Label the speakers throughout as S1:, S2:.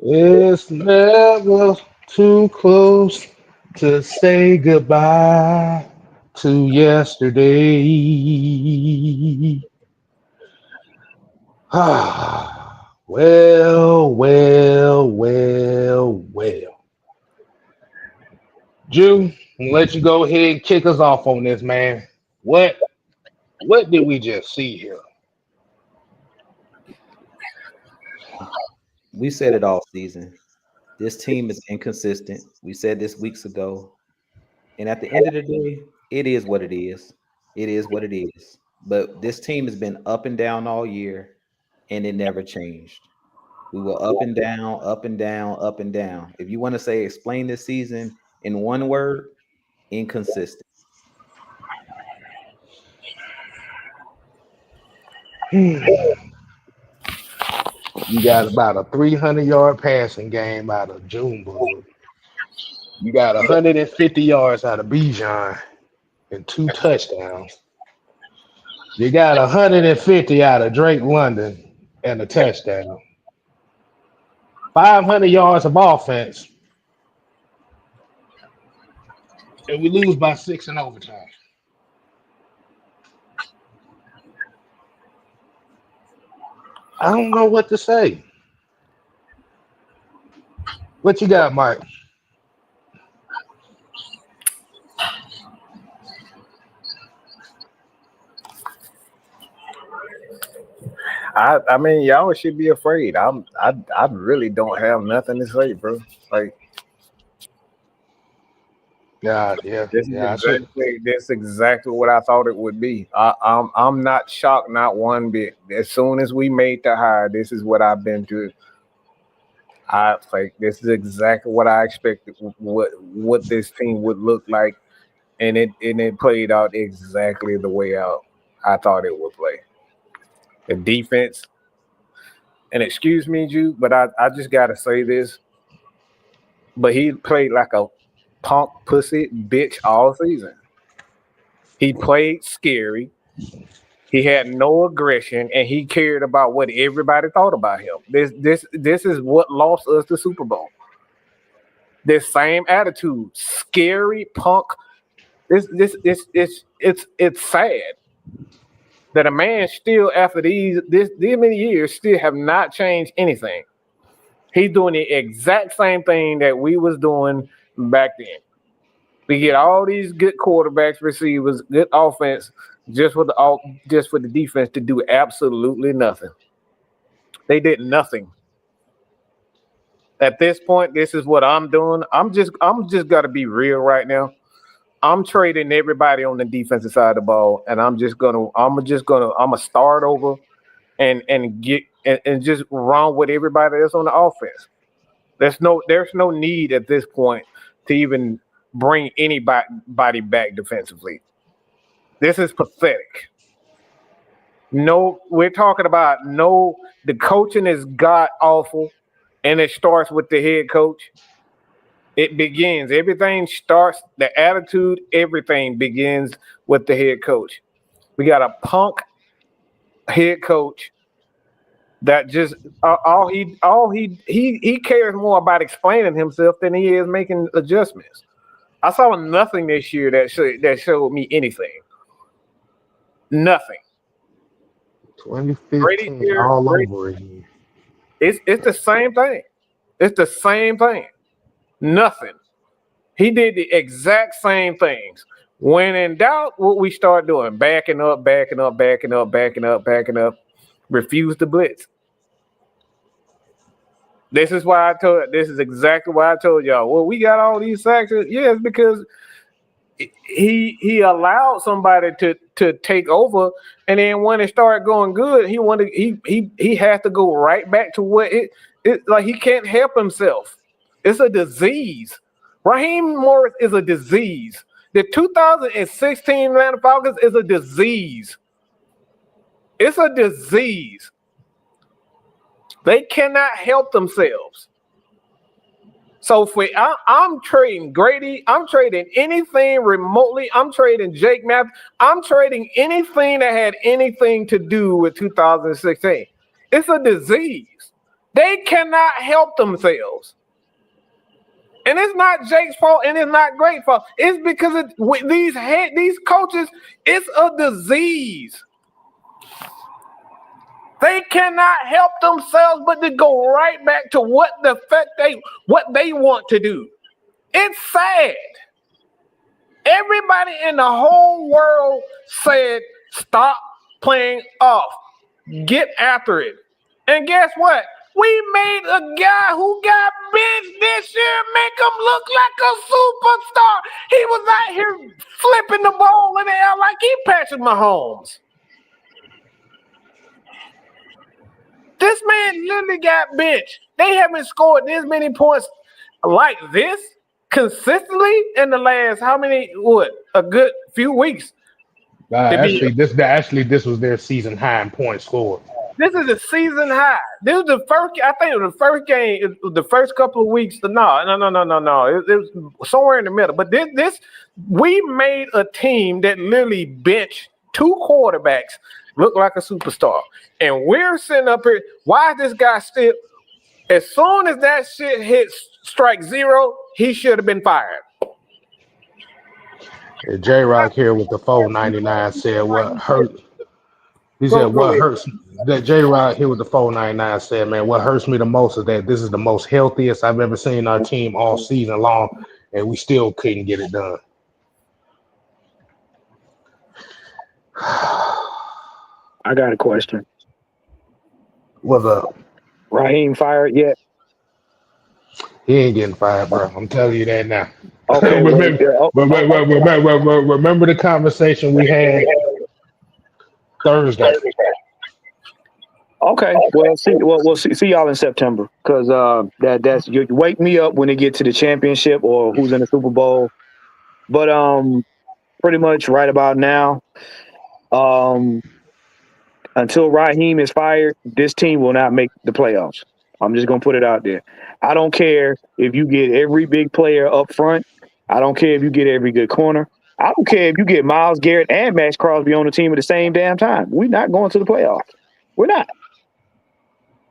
S1: It's never too close to say goodbye to yesterday. Well, well, well, well. Jew, I'm gonna let you go ahead and kick us off on this, man. What what did we just see here?
S2: We said it all season. This team is inconsistent. We said this weeks ago. And at the end of the day, it is what it is. It is what it is. But this team has been up and down all year, and it never changed. We were up and down, up and down, up and down. If you want to say explain this season in one word, inconsistent.
S1: You got about a 300-yard passing game out of Junebug. You got 150 yards out of Bijan and 2 touchdowns. You got 150 out of Drake London and a touchdown. 500 yards of offense, and we lose by 6 in overtime. I don't know what to say. What you got, Mike?
S3: I mean, y'all should be afraid. I really don't have nothing to say, bro. Like
S1: Yeah, yeah, yeah. I should.
S3: this is exactly what I thought it would be. I'm not shocked, not one bit. As soon as we made the hire, this is what I've been through. I like this is exactly what I expected. What this team would look like, and it played out exactly the way I thought it would play. The defense, and excuse me, Jude, but I just gotta say this. But he played like a punk pussy bitch all season. He played scary. He had no aggression, and he cared about what everybody thought about him. This is what lost us the Super Bowl. This same attitude, scary punk. It's sad that a man still after these many years still have not changed anything. He's doing the exact same thing that we was doing back then. We get all these good quarterbacks, receivers, good offense, just for the defense to do absolutely nothing. They did nothing. At this point, this is what I'm doing. I'm just gotta be real right now. I'm trading everybody on the defensive side of the ball, and I'm gonna start over and just run with everybody that's on the offense. There's no need at this point to even bring anybody back defensively. This is pathetic. No, we're talking about no. The coaching is god awful, and it starts with the head coach. It begins. Everything starts. The attitude. Everything begins with the head coach. We got a punk head coach that just he cares more about explaining himself than he is making adjustments. I saw nothing this year that showed me anything. Nothing.
S1: 2015 all over again.
S3: It's the same thing. It's the same thing. Nothing. He did the exact same things. When in doubt, what we start doing? Backing up, backing up, backing up, backing up, backing up. Refuse to blitz. This is exactly why I told y'all. Well, we got all these sacks. Yes, because he allowed somebody to take over, and then when it started going good, he has to go right back to what it like he can't help himself. It's a disease. Raheem Morris is a disease. The 2016 Atlanta Falcons is a disease. It's a disease. They cannot help themselves. So I'm trading Grady. I'm trading anything remotely. I'm trading Jake Matthews. I'm trading anything that had anything to do with 2016. It's a disease. They cannot help themselves. And it's not Jake's fault, and it's not Greg's fault. It's because with these coaches, it's a disease. They cannot help themselves but to go right back to what they want to do. It's sad. Everybody in the whole world said, stop playing off. Get after it. And guess what? We made a guy who got benched this year make him look like a superstar. He was out here flipping the ball in the air like he Patrick Mahomes. This man literally got benched. They haven't scored this many points like this consistently in the last a good few weeks.
S1: This was their season high in points scored.
S3: This is a season high. This was the first. I think it was the first game. The first couple of weeks. No. It was somewhere in the middle. But this we made a team that literally benched 2 quarterbacks, look like a superstar, and we're sitting up here. Why is this guy still? As soon as that shit hits strike 0, he should have been fired.
S1: J Rock here with the 499 said what hurt. He said what hurts. That J Rock here with the 499 said, man, what hurts me the most is that this is the most healthiest I've ever seen our team all season long, and we still couldn't get it done.
S4: I got a question.
S1: What's up?
S4: Raheem fired yet?
S1: He ain't getting fired, bro. I'm telling you that now.
S4: Okay.
S1: Remember the conversation we had Thursday.
S4: Okay. Well, we'll see y'all in September, because that's you wake me up when they get to the championship or who's in the Super Bowl. But pretty much right about now, until Raheem is fired, this team will not make the playoffs. I'm just gonna put it out there. I don't care if you get every big player up front. I don't care if you get every good corner. I don't care if you get Myles Garrett and Max Crosby on the team at the same damn time. We're not going to the playoffs. We're not.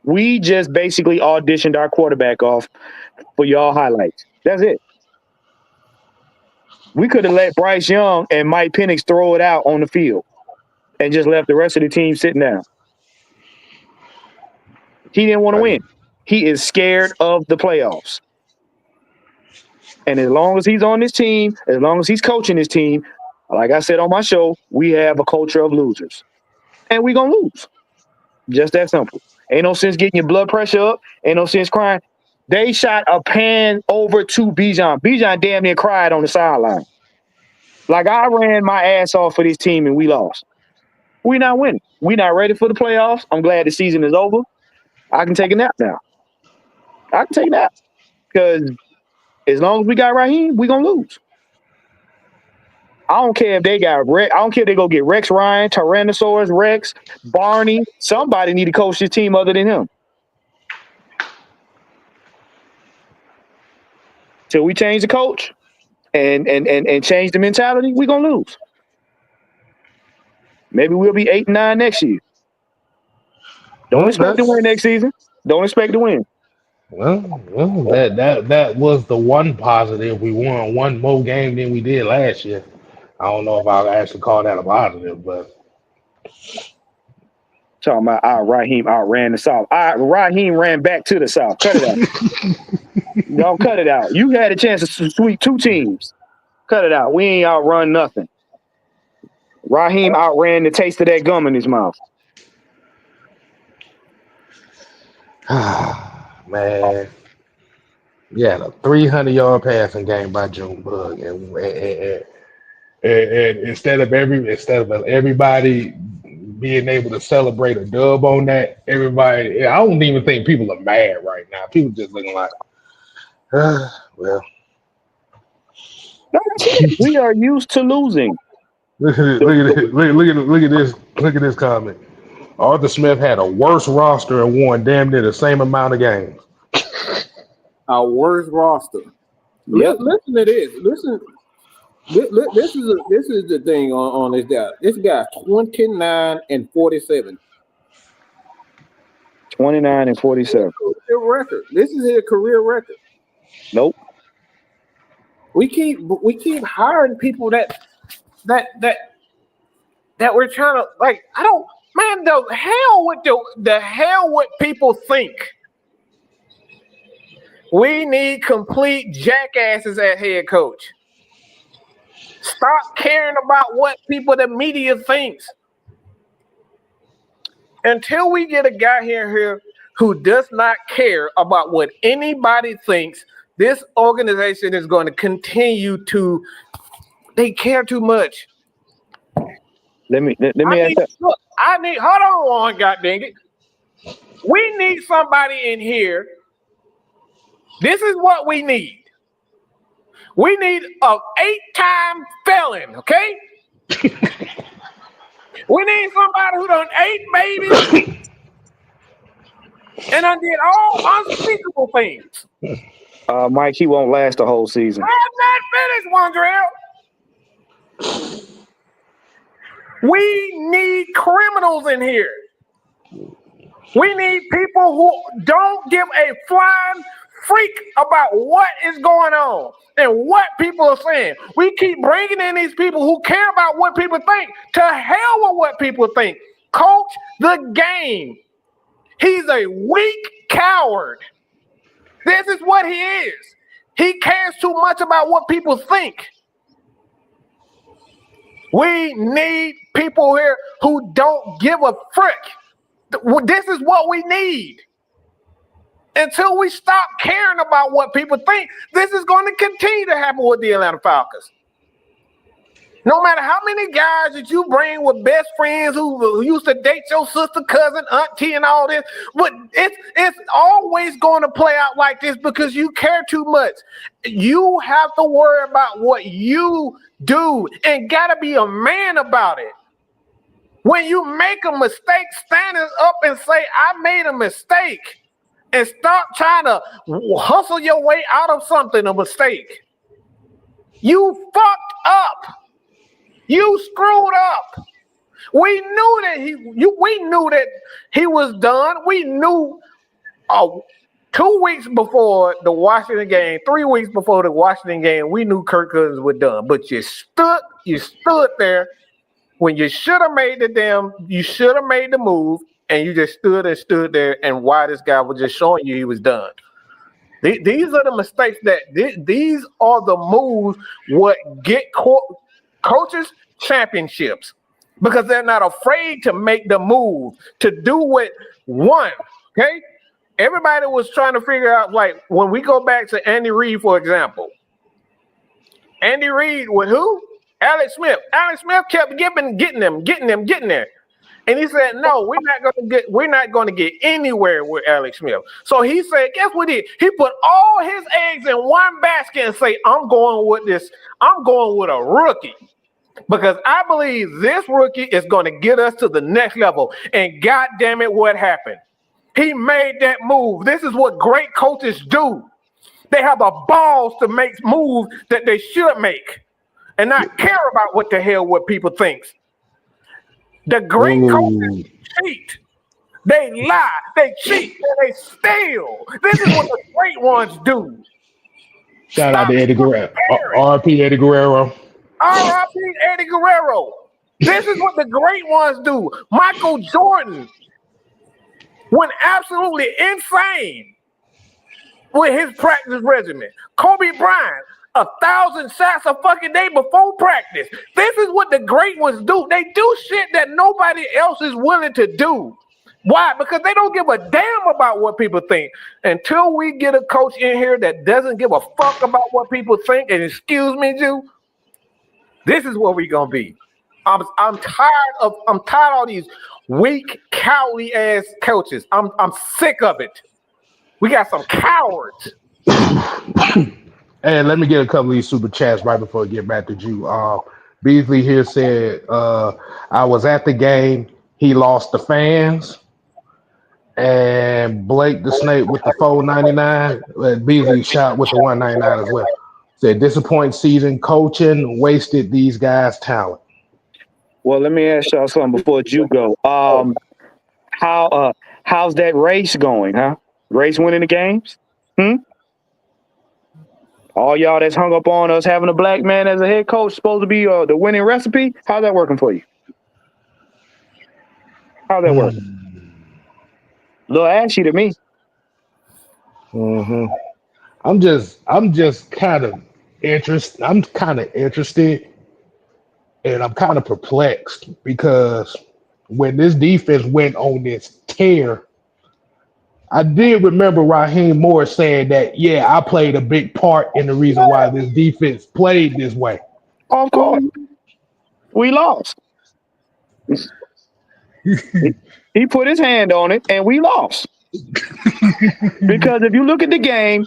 S4: We just basically auditioned our quarterback off for y'all highlights. That's it. We could have let Bryce Young and Mike Penix throw it out on the field and just left the rest of the team sitting down. He didn't want to win. He is scared of the playoffs. And as long as he's on this team, as long as he's coaching this team, like I said on my show, we have a culture of losers. And we're going to lose. Just that simple. Ain't no sense getting your blood pressure up. Ain't no sense crying. They shot a pan over to Bijan. Bijan damn near cried on the sideline. Like, I ran my ass off for this team and we lost. We're not winning. We're not ready for the playoffs. I'm glad the season is over. I can take a nap now. I can take a nap. Because as long as we got Raheem, we're going to lose. I don't care if they got Rex. I don't care if they go get Rex Ryan, Tyrannosaurus Rex, Barney. Somebody need to coach this team other than him. Till we change the coach and change the mentality, we're going to lose. Maybe we'll be 8-9 next year. Don't expect to win next season. Don't expect to win.
S1: Well, that was the one positive. We won one more game than we did last year. I don't know if I'll actually call that a positive, but
S4: talking about Raheem outran the South. Raheem ran back to the South. Cut it out. Don't cut it out. You had a chance to sweep 2 teams. Cut it out. We ain't outrun nothing. Raheem outran the taste of that gum in his mouth.
S1: Man, yeah, a 300-yard passing game by Junebug, and instead of everybody being able to celebrate a dub on that, everybody, I don't even think people are mad right now. People just looking like, well.
S4: No, we are used to losing.
S1: Look at this comment. Arthur Smith had a worse roster and won damn near the same amount of games.
S5: Our worst roster.
S4: Yep.
S5: Listen to this. Listen. This is the thing on this guy. This guy's 29-47.
S4: 29-47.
S5: Career record. This is his career record.
S4: Nope.
S3: We keep hiring people that we're trying to like. I don't, man. The hell with people think. We need complete jackasses at head coach. Stop caring about what the media thinks. Until we get a guy here who does not care about what anybody thinks, this organization is going to continue to. They care too much.
S4: Let me ask that.
S3: Look, hold on one, god dang it. We need somebody in here. This is what we need. We need an 8-time felon, okay? We need somebody who done 8 babies and done did all unspeakable things.
S4: Mike, he won't last the whole season.
S3: I'm not finished, Wondrell. We need criminals in here. We need people who don't give a flying freak about what is going on and what people are saying. We keep bringing in these people who care about what people think. To hell with what people think. Coach the game. He's a weak coward. This is what he is. He cares too much about what people think. We need people here who don't give a frick. This is what we need. Until we stop caring about what people think, this is going to continue to happen with the Atlanta Falcons. No matter how many guys that you bring with best friends who used to date your sister, cousin, auntie, and all this, but it's always going to play out like this because you care too much. You have to worry about what you do and got to be a man about it. When you make a mistake, stand up and say, I made a mistake. And stop trying to hustle your way out of something, a mistake. You fucked up. You screwed up. We knew that he was done. We knew 2 weeks before the Washington game, 3 weeks before the Washington game, we knew Kirk Cousins was done. But you stood there when you should have made the move. And you just stood there, and why this guy was just showing you he was done. These are the mistakes these are the moves what get coaches championships because they're not afraid to make the move to do what one. Okay, everybody was trying to figure out like when we go back to Andy Reid, for example. Andy Reid with who? Alex Smith. Alex Smith kept getting there. And he said, no, we're not going to get anywhere with Alex Smith. So he said, guess what he did? He put all his eggs in one basket and say, I'm going with a rookie. Because I believe this rookie is going to get us to the next level. And God damn it, what happened? He made that move. This is what great coaches do. They have the balls to make moves that they should make and not care about what the hell what people think. The great coaches cheat. They lie. They cheat. And they steal. This is what the great ones do.
S1: Shout out to Eddie Guerrero. R.I.P. Eddie Guerrero.
S3: R.I.P. Eddie Guerrero. This is what the great ones do. Michael Jordan went absolutely insane with his practice regimen. Kobe Bryant. 1,000 shots a fucking day before practice. This is what the great ones do. They do shit that nobody else is willing to do. Why? Because they don't give a damn about what people think. Until we get a coach in here that doesn't give a fuck about what people think, and excuse me, Jew, this is what we gonna be. I'm tired of all these weak, cowardly ass coaches. I'm sick of it. We got some cowards.
S1: Hey, let me get a couple of these super chats right before we get back to you. Beasley here said, I was at the game. He lost the fans. And Blake the Snake with the $4.99. Beasley shot with the $1.99 as well. Said, disappointing season. Coaching wasted these guys' talent.
S4: Well, let me ask y'all something before you go. How How's that race going, huh? Race winning the games? All y'all that's hung up on us having a black man as a head coach supposed to be the winning recipe. How's that working for you? How's that working? A little ashy to me.
S1: Mm-hmm. I'm just kind of interested. I'm kind of interested, and I'm kind of perplexed because when this defense went on this tear, I did remember Raheem Morris saying that, yeah, I played a big part in the reason why this defense played this way.
S4: Of course, we lost. He put his hand on it, and we lost. Because if you look at the game,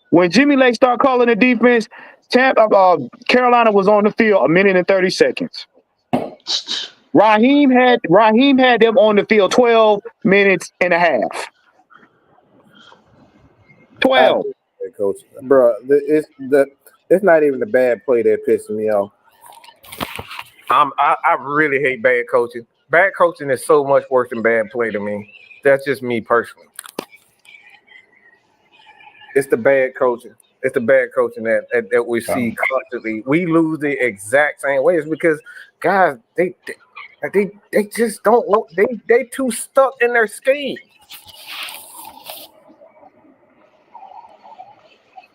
S4: when Jimmy Lake started calling the defense, Carolina was on the field 1 minute and 30 seconds. Raheem had them on the field 12 minutes and a half. 12.
S3: Coach, bro, it's not even the bad play that pissing me off. I really hate bad coaching. Bad coaching is so much worse than bad play to me. That's just me personally. It's the bad coaching. It's the bad coaching that we see constantly. We lose the exact same way. It's because guys, they just don't know. They too stuck in their scheme.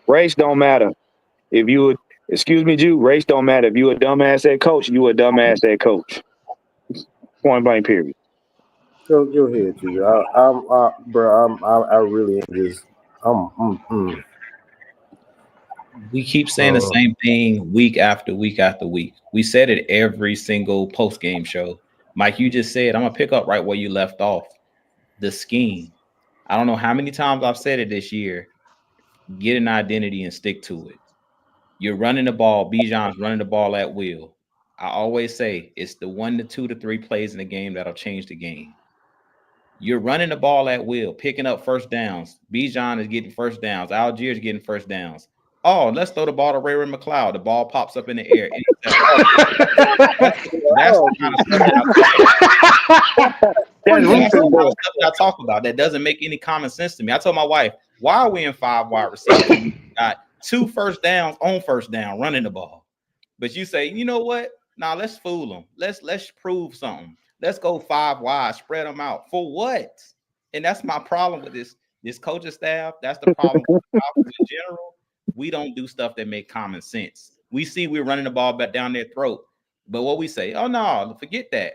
S4: Race don't matter. If you would, excuse me, Jew, race don't matter. If you a dumbass head coach, you a dumbass head coach. Point blank, period.
S3: Go ahead, Jew. I really am just.
S2: We keep saying the same thing week after week after week. We said it every single post-game show. Mike, you just said, I'm going to pick up right where you left off. The scheme. I don't know how many times I've said it this year. Get an identity and stick to it. You're running the ball. Bijan's running the ball at will. I always say it's the 1 to 2 to 3 plays in the game that'll change the game. You're running the ball at will, picking up first downs. Bijan is getting first downs. Algier is getting first downs. Oh, let's throw the ball to Ray McLeod. The ball pops up in the air. That's the kind of stuff I talk about. That doesn't make any common sense to me. I told my wife, why are we in 5 wide receivers? We got 2 first downs on first down running the ball. But you say, you know what? Nah, let's fool them. Let's prove something. Let's go 5 wide, spread them out. For what? And that's my problem with this coaching staff. That's the problem with the Falcons in general. We don't do stuff that make common sense. We see we're running the ball back down their throat. But what we say, oh, no, forget that.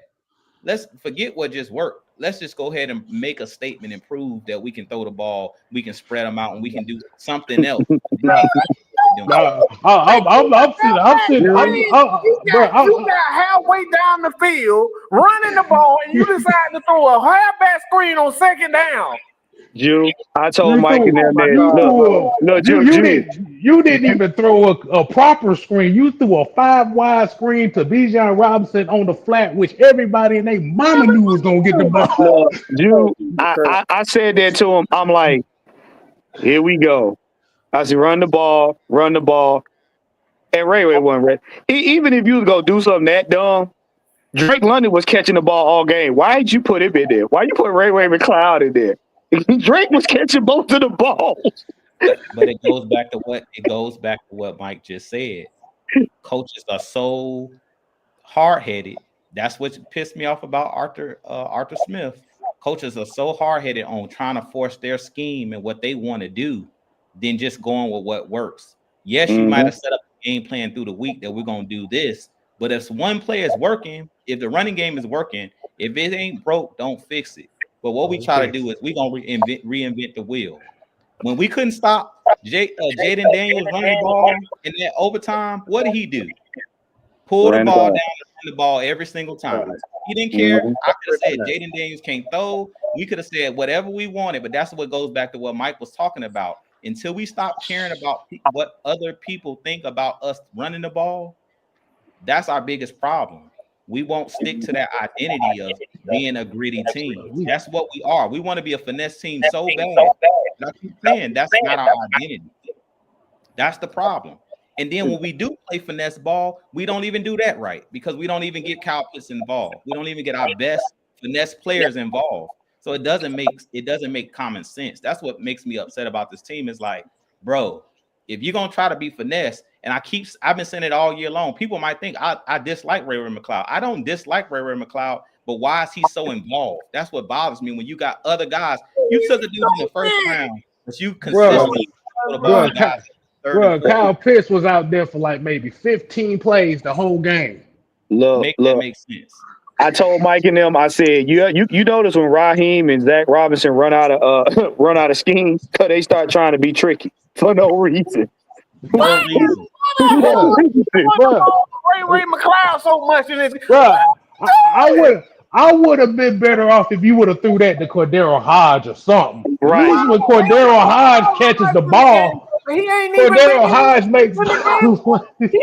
S2: Let's forget what just worked. Let's just go ahead and make a statement and prove that we can throw the ball, we can spread them out, and we can do something else.
S5: You got halfway down the field running the ball, and you decide to throw a half-back screen on second down.
S4: Jew, I told Mike and them
S1: you didn't even throw a proper screen. You threw a 5 wide screen to Bijan Robinson on the flat, which everybody and their mama knew was gonna get the ball.
S4: Jew, I said that to him. I'm like, here we go. I said, run the ball. And Ray wasn't ready. Even if you was gonna do something that dumb, Drake London was catching the ball all game. Why did you put him in there? Why you put Ray McLeod in there? Drake was catching both of the balls.
S2: But it goes back to what Mike just said. Coaches are so hard-headed. That's what pissed me off about Arthur Smith. Coaches are so hard-headed on trying to force their scheme and what they want to do than just going with what works. Yes, you might have set up a game plan through the week that we're going to do this, but if one play is working, if the running game is working, if it ain't broke, don't fix it. But what we try to do is we're going to reinvent the wheel. When we couldn't stop Jaden Daniels running the ball in that overtime, what did he do? Pull the ball down and run the ball every single time. He didn't care. I could have said Jaden Daniels can't throw. We could have said whatever we wanted, but that's what goes back to what Mike was talking about. Until we stop caring about what other people think about us running the ball, that's our biggest problem. We won't stick to that identity of being a gritty team. That's what we are. We want to be a finesse team so bad. And I keep saying that's not our identity. That's the problem. And then when we do play finesse ball, we don't even do that right because we don't even get Kyle Pitts involved. We don't even get our best finesse players involved. So it doesn't make common sense. That's what makes me upset about this team. Is like, bro, if you're gonna try to be finesse, and I've been saying it all year long. People might think I dislike Ray McCloud. I don't dislike Ray McCloud, but why is he so involved? That's what bothers me. When you got other guys, you took a dude in the first round, but you consistently
S1: Kyle Pitts was out there for like maybe 15 plays the whole game.
S2: That make sense.
S4: I told Mike and them, I said, you notice when Raheem and Zach Robinson run out of schemes, because they start trying to be tricky for no reason.
S5: Ray McCloud so much in this.
S1: Bro, I would have been better off if you would have threw that to Cordero Hodge or something.
S4: Right.
S1: Usually when Cordero Hodge catches the ball,
S5: He ain't
S1: Cordero Hodge makes.
S5: He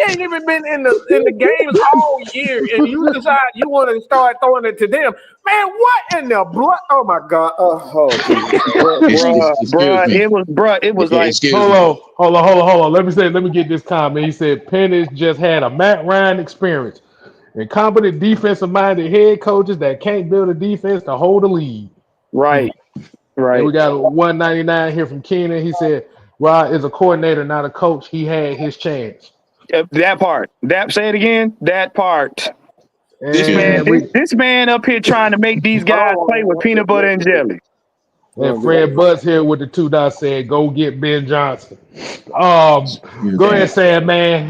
S5: ain't even been in the games all year, and you decide you want to start throwing it to them. Man, what in the blood? Oh my God!
S4: It was like.
S1: Hold on. Let me get this comment. He said Penix just had a Matt Ryan experience. Incompetent defensive-minded head coaches that can't build a defense to hold a lead.
S4: Right.
S1: And we got 199 here from Keenan. He said, Rod is a coordinator, not a coach. He had his chance.
S4: That part. Say it again. That part.
S1: And
S4: this man up here trying to make these guys play with peanut butter and jelly.
S1: And Fred Butts here with the 2 dots said, go get Ben Johnson. Go ahead, Sam, man.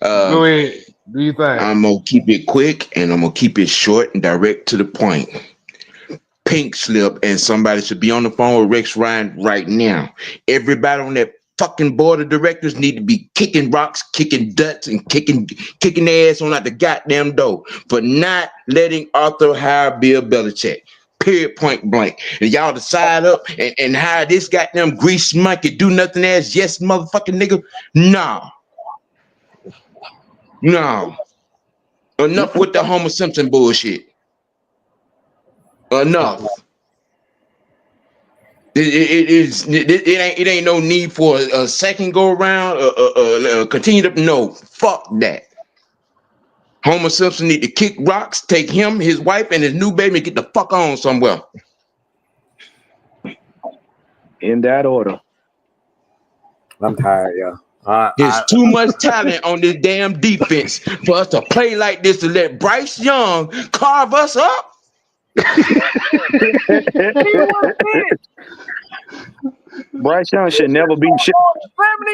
S1: Go ahead. Do you think?
S6: I'm going to keep it quick and I'm going to keep it short and direct to the point. Pink slip, and somebody should be on the phone with Rex Ryan right now. Everybody on that fucking board of directors need to be kicking rocks, kicking ducks, and kicking their ass on out the goddamn door for not letting Arthur hire Bill Belichick. Period, point blank. And y'all decide up and hire this goddamn grease monkey, do nothing ass, yes, motherfucking nigga. No. Enough with the Homer Simpson bullshit. Enough. It ain't no need for a second go around. Continue to no. Fuck that. Homer Simpson need to kick rocks, take him, his wife, and his new baby, and get the fuck on somewhere.
S4: In that order.
S3: I'm tired, y'all.
S6: There's too much talent on this damn defense for us to play like this to let Bryce Young carve us up.
S4: Bryce Young should never be
S5: 70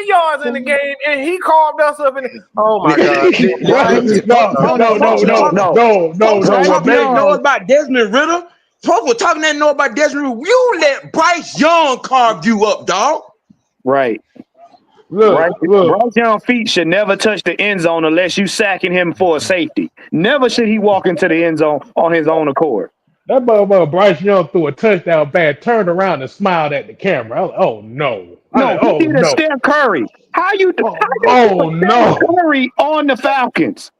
S5: yards in the game, and he carved us up. Oh my God!
S6: No. Talking that know about Desmond Ritter. Folks were talking that know about Desmond Ritter. You let Bryce Young carve you up, dog.
S4: Right. Bryce Young feet should never touch the end zone unless you sacking him for a safety. Never should he walk into the end zone on his own accord.
S1: That motherfucker Bryce Young threw a touchdown pass, turned around and smiled at the camera. Oh no!
S4: He did a Steph Curry. How you Curry on the Falcons?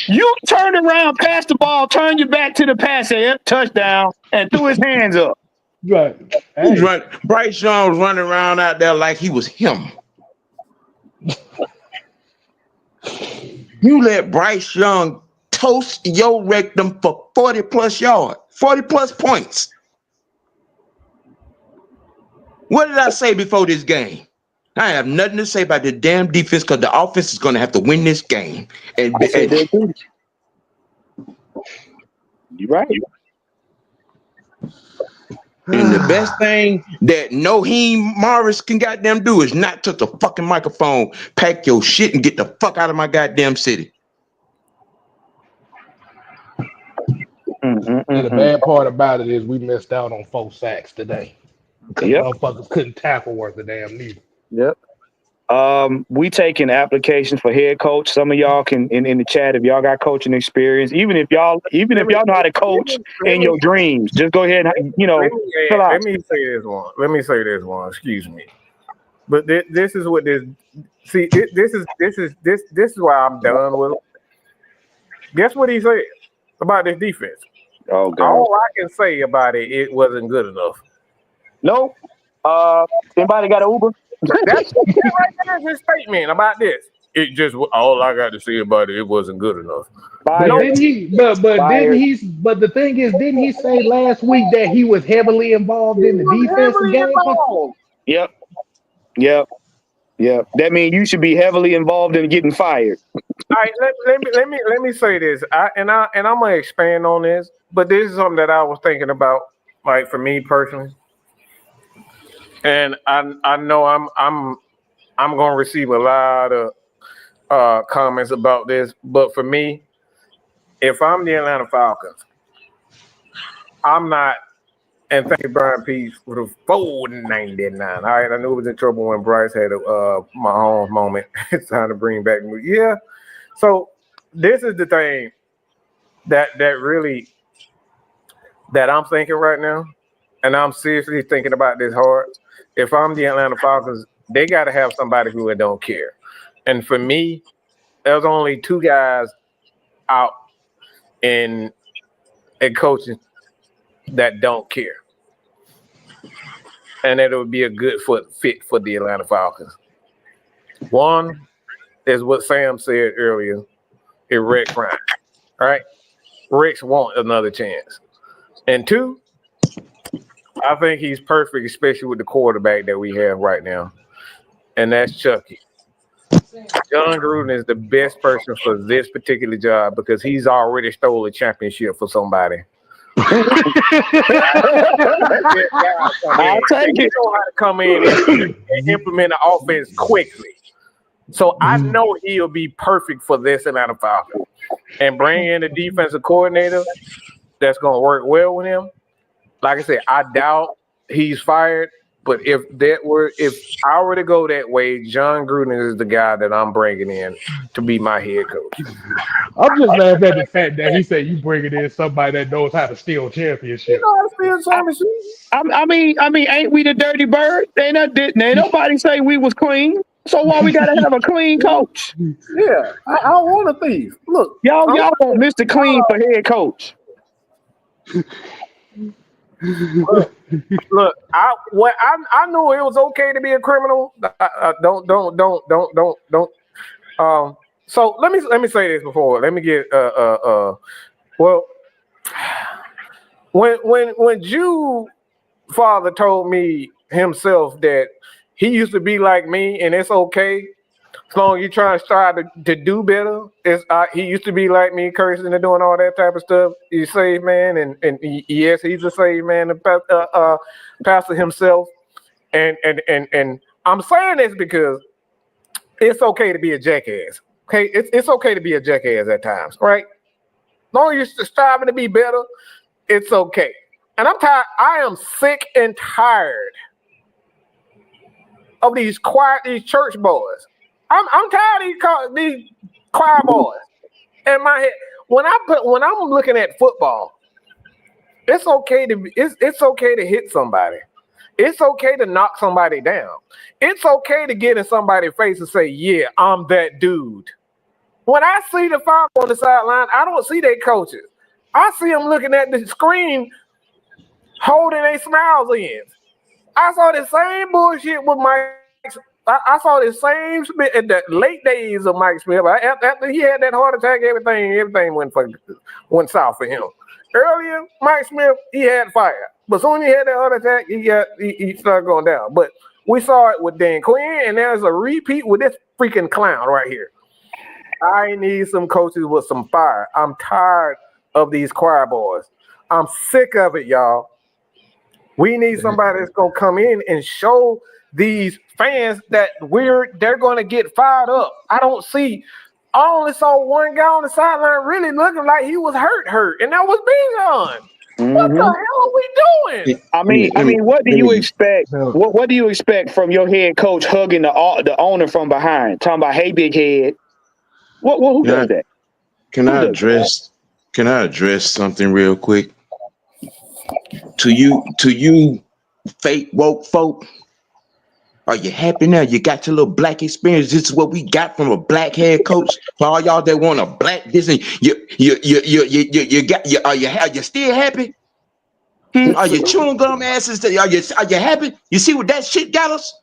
S4: You turned around, passed the ball, turned your back to the passer, touchdown, and threw his hands up.
S1: Right.
S6: Bryce Young was running around out there like he was him. You let Bryce Young toast your rectum for 40 plus yards, 40 plus points. What did I say before this game? I have nothing to say about the damn defense because the offense is going to have to win this game.
S4: You're right.
S6: And the best thing that Naheem Morris can goddamn do is not touch the fucking microphone, pack your shit, and get the fuck out of my goddamn city.
S1: And the bad part about it is we missed out on 4 sacks today. Because motherfuckers couldn't tackle worth a damn needle.
S4: Yep. We taking applications for head coach. Some of y'all can in the chat if y'all got coaching experience. Even if y'all know how to coach in your dreams, just go ahead and fill out.
S3: Let me say this one. Excuse me, but this is what this. See, this is why I'm done with it. Guess what he said about this defense?
S4: Oh God!
S3: All I can say about it wasn't good enough.
S4: Nope. Anybody got an Uber?
S3: That's right. There's his statement about this.
S5: it just all I got to say about it wasn't good enough.
S1: But
S4: Fired.
S1: didn't he? But didn't he? But the thing is, didn't he say last week that he was heavily involved in the defensive game?
S4: Yep. That means you should be heavily involved in getting fired.
S5: All right, let me say this. I'm gonna expand on this, but this is something that I was thinking about, like for me personally. And I know I'm gonna receive a lot of comments about this, but for me, if I'm the Atlanta Falcons, I'm not. And thank you, Brian Pease, for the 499. All right, I knew it was in trouble when Bryce had a my home moment. It's time to bring back. Yeah. So this is the thing that really that I'm thinking right now, and I'm seriously thinking about this hard. If I'm the Atlanta Falcons, they got to have somebody who don't care. And for me, there's only two guys out in coaching that don't care, and that it would be a good fit for the Atlanta Falcons. One is what Sam said earlier, is Rex Ryan, right? Rex wants another chance. And two, I think he's perfect, especially with the quarterback that we have right now, and that's Chucky. John Gruden is the best person for this particular job because he's already stole a championship for somebody.
S4: I'll take it.
S5: You know how to come in and implement the offense quickly. So I know he'll be perfect for this Atlanta Falcons. And bring in the defensive coordinator that's going to work well with him. Like I said, I doubt he's fired. But if I were to go that way, John Gruden is the guy that I'm bringing in to be my head coach.
S1: I'm just laughing at the fact that he said you bringing in somebody that knows how to steal championships.
S5: You know how to steal championship?
S4: I mean, ain't we the dirty bird? Ain't nobody say we was clean. So why we gotta have a clean coach?
S5: Yeah, I don't want a thief. Look,
S4: y'all want Mr. Clean for head coach.
S5: Look, I knew it was okay to be a criminal. Don't. So let me say this before. Let me get well. When Jude father told me himself that he used to be like me and it's okay as long as you try to do better. He used to be like me, cursing and doing all that type of stuff. He's a saved man, and yes, he's a saved man, the pastor himself. And I'm saying this because it's okay to be a jackass. Okay, it's okay to be a jackass at times, right? As long as you're striving to be better, it's okay. And I'm tired. I am sick and tired of these church boys. I'm tired of these choir boys in my head. When I'm looking at football, it's okay to hit somebody. It's okay to knock somebody down. It's okay to get in somebody's face and say, "Yeah, I'm that dude." When I see the Falcons on the sideline, I don't see their coaches. I see them looking at the screen, holding their smiles in. I saw the same bullshit with Mike. I saw the same in the late days of Mike Smith. After he had that heart attack, everything went south for him. Earlier, Mike Smith, he had fire. But soon he had that heart attack, he started going down. But we saw it with Dan Quinn, and there's a repeat with this freaking clown right here. I need some coaches with some fire. I'm tired of these choir boys. I'm sick of it, y'all. We need somebody that's going to come in and show these fans that they're going to get fired up. I only saw one guy on the sideline really looking like he was hurt, and that was Bijan.
S4: Mm-hmm.
S5: What the hell are we doing?
S4: I mean, what do you expect? What do you expect from your head coach hugging the owner from behind, talking about, "Hey, big head"? Who does that?
S6: Can I address something real quick? To you fake woke folk, are you happy now? You got your little black experience. This is what we got from a black head coach. For all y'all that want a black this, and are you still happy? Are you chewing gum asses? Are you happy? You see what that shit got us?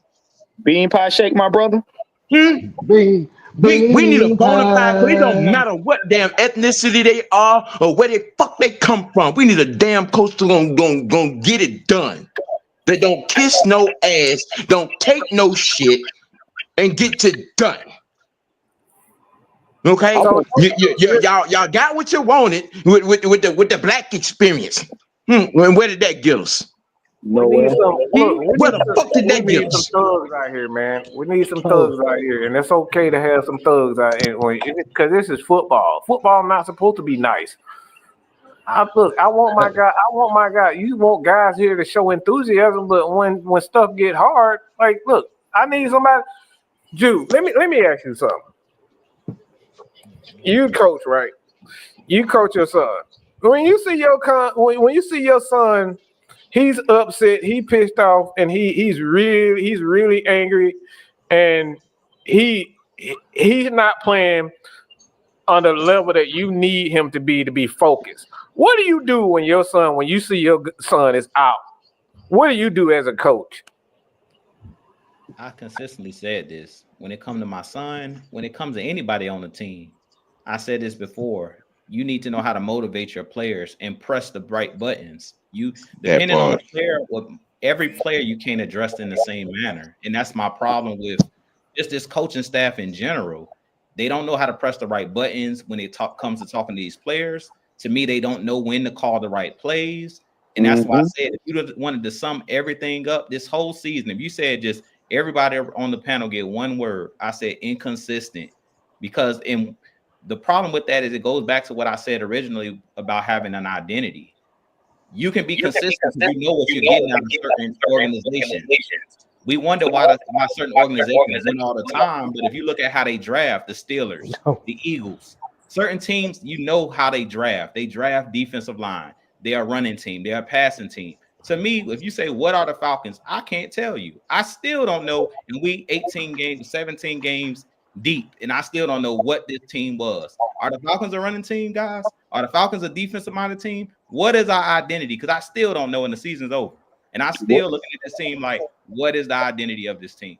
S4: Bean pie shake, my brother.
S1: Bean
S6: We need a bona fide. It don't matter what damn ethnicity they are or where the fuck they come from. We need a damn coach to gonna get it done. They don't kiss no ass, don't take no shit, and get it done. Okay, y'all got what you wanted with the black experience. Where did that get us?
S5: We need some. Look,
S6: Where the fuck did that
S5: we
S6: get
S5: need
S6: us?
S5: some thugs out here, man. We need some thugs out here, and it's okay to have some thugs out here because this is football. Football not supposed to be nice. I want my guy. You want guys here to show enthusiasm, but when stuff get hard, like, look, I need somebody. Jude, let me ask you something. You coach, right? You coach your son. When you see your son, he's upset, he pissed off, and he's really angry, and he's not playing on the level that you need him to be focused. What do you do when you see your son is out? What do you do as a coach?
S2: I consistently said this. When it comes to my son, when it comes to anybody on the team, I said this before. You need to know how to motivate your players and press the right buttons. Depending on the player, every player you can't address in the same manner. And that's my problem with just this coaching staff in general. They don't know how to press the right buttons when it comes to talking to these players. To me, they don't know when to call the right plays. And that's why I said, if you wanted to sum everything up this whole season, if you said just everybody on the panel get one word, I said inconsistent. Because the problem with that is it goes back to what I said originally about having an identity. You can be consistent if you know what you're getting out of certain organizations. We wonder why certain organizations win all the time, but if you look at how they draft, the Steelers, the Eagles, certain teams, you know how they draft. They draft defensive line. They are running team. They are passing team. To me, if you say, what are the Falcons? I can't tell you. I still don't know. And we 18 games, 17 games deep, and I still don't know what this team was. Are the Falcons a running team, guys? Are the Falcons a defensive-minded team? What is our identity? Because I still don't know, and the season's over. And I still looking at this team like, what is the identity of this team?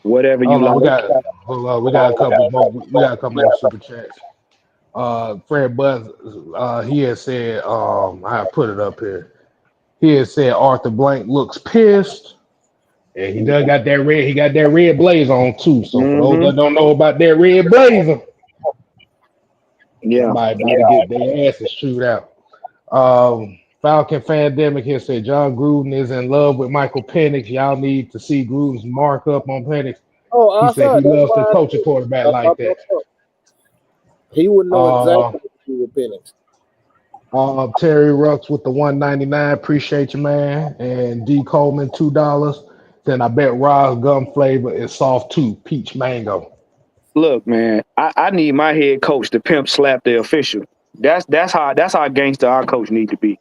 S4: Whatever you like.
S1: We got a couple more. We got a couple more super chats. Fred Buzz, he had said, I put it up here. He had said Arthur Blank looks pissed, and he does got that red. He got that red blazer on too. So for those that don't know about that red blazer, somebody about to get their asses chewed out. Falcon Fandemic here said John Gruden is in love with Michael Penix. Y'all need to see Gruden's markup on Penix. He said he loves to coach a quarterback like that.
S5: He would know exactly what to do with Penix.
S1: Terry Rux with the $1.99. Appreciate you, man. And D Coleman $2. Then I bet Rob's gum flavor is soft too. Peach mango.
S4: Look, man, I need my head coach to pimp slap the official. That's how gangster our coach need to be.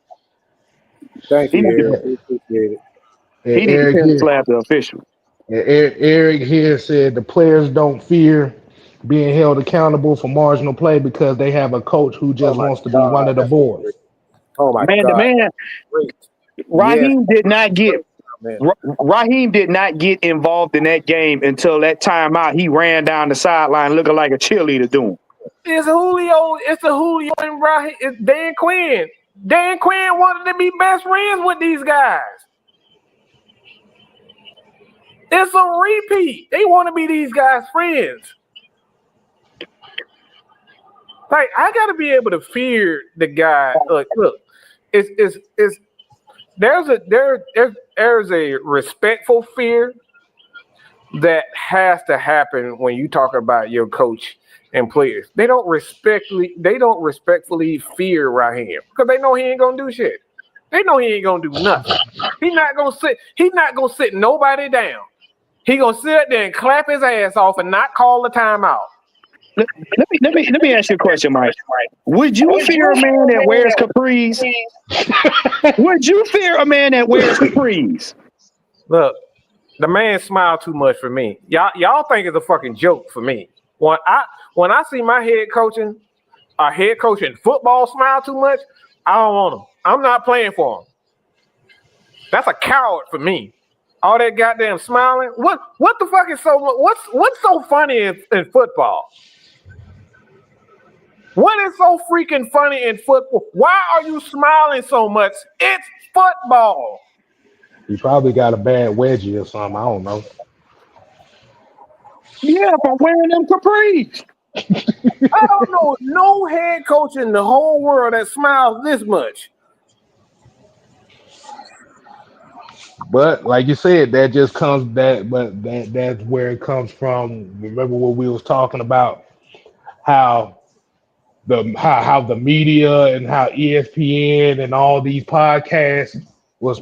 S5: Thank you, Eric. Appreciate it.
S4: He need to pimp slap the official.
S1: Eric here said the players don't fear being held accountable for marginal play because they have a coach who just wants to be one of the boys.
S5: Oh my God!
S4: The man, Raheem did not get. Raheem did not get involved in that game until that timeout. He ran down the sideline looking like a cheerleader doing.
S5: It's Julio. It's a Julio and Raheem. It's Dan Quinn. Dan Quinn wanted to be best friends with these guys. It's a repeat. They want to be these guys' friends. Like, I got to be able to fear the guy. Look, there's a respectful fear that has to happen when you talk about your coach and players. They don't respectfully fear Raheem because they know he ain't gonna do shit. They know he ain't gonna do nothing. He's not gonna sit nobody down. He gonna sit there and clap his ass off and not call the timeout.
S4: Let me ask you a question, Mike. Would you fear a man that wears capris? Would you fear a man that wears capris?
S5: Look, the man smiled too much for me. Y'all think it's a fucking joke for me. When I see my head coach in football smile too much, I don't want him. I'm not playing for him. That's a coward for me. All that goddamn smiling. What the fuck is so? What's so funny in football? What is so freaking funny in football? Why are you smiling so much? It's football.
S1: He probably got a bad wedgie or something. I don't know.
S4: Yeah, from wearing them capris.
S5: I don't know no head coach in the whole world that smiles this much.
S1: But like you said, that just comes that's where it comes from. Remember what we was talking about, how the media and how ESPN and all these podcasts was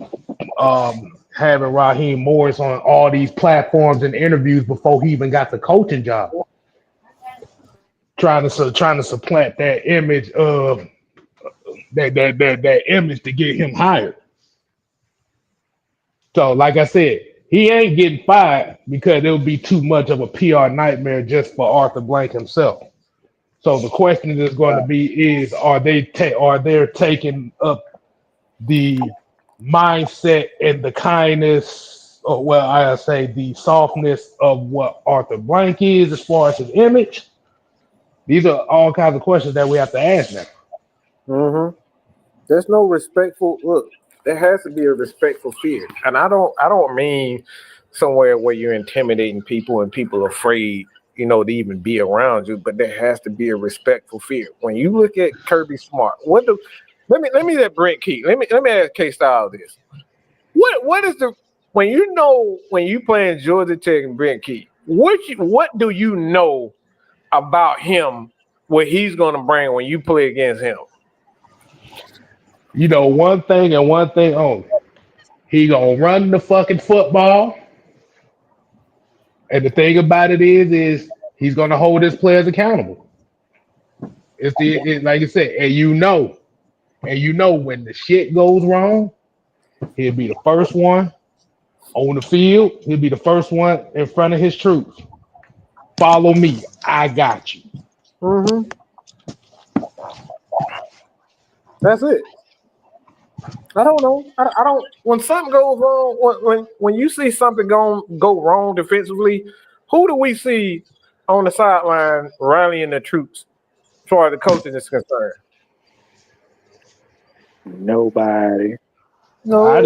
S1: having Raheem Morris on all these platforms and interviews before he even got the coaching job, trying to supplant that image of that image to get him hired. So, like I said, he ain't getting fired because it would be too much of a PR nightmare just for Arthur Blank himself. So the question is going to be: are they taking up the mindset and the kindness, or well, I say the softness of what Arthur Blank is as far as his image? These are all kinds of questions that we have to ask now.
S5: Mm-hmm. There's no respectful look. There has to be a respectful fear, and I don't mean somewhere where you're intimidating people and people are afraid, to even be around you. But there has to be a respectful fear. When you look at Kirby Smart, let me let Brent Key. Let me ask K-Style this. What is when you playing Georgia Tech and Brent Key? What do you know about him? What he's going to bring when you play against him?
S1: One thing and one thing only. He gonna run the fucking football. And the thing about it is he's gonna hold his players accountable. It's like I said, and when the shit goes wrong, he'll be the first one on the field. He'll be the first one in front of his troops. Follow me. I got you.
S5: Mm-hmm. That's it. I don't know. I don't. When something goes wrong, when you see something go wrong defensively, who do we see on the sideline rallying the troops as far as the coaching is concerned?
S4: Nobody.
S5: No,
S1: I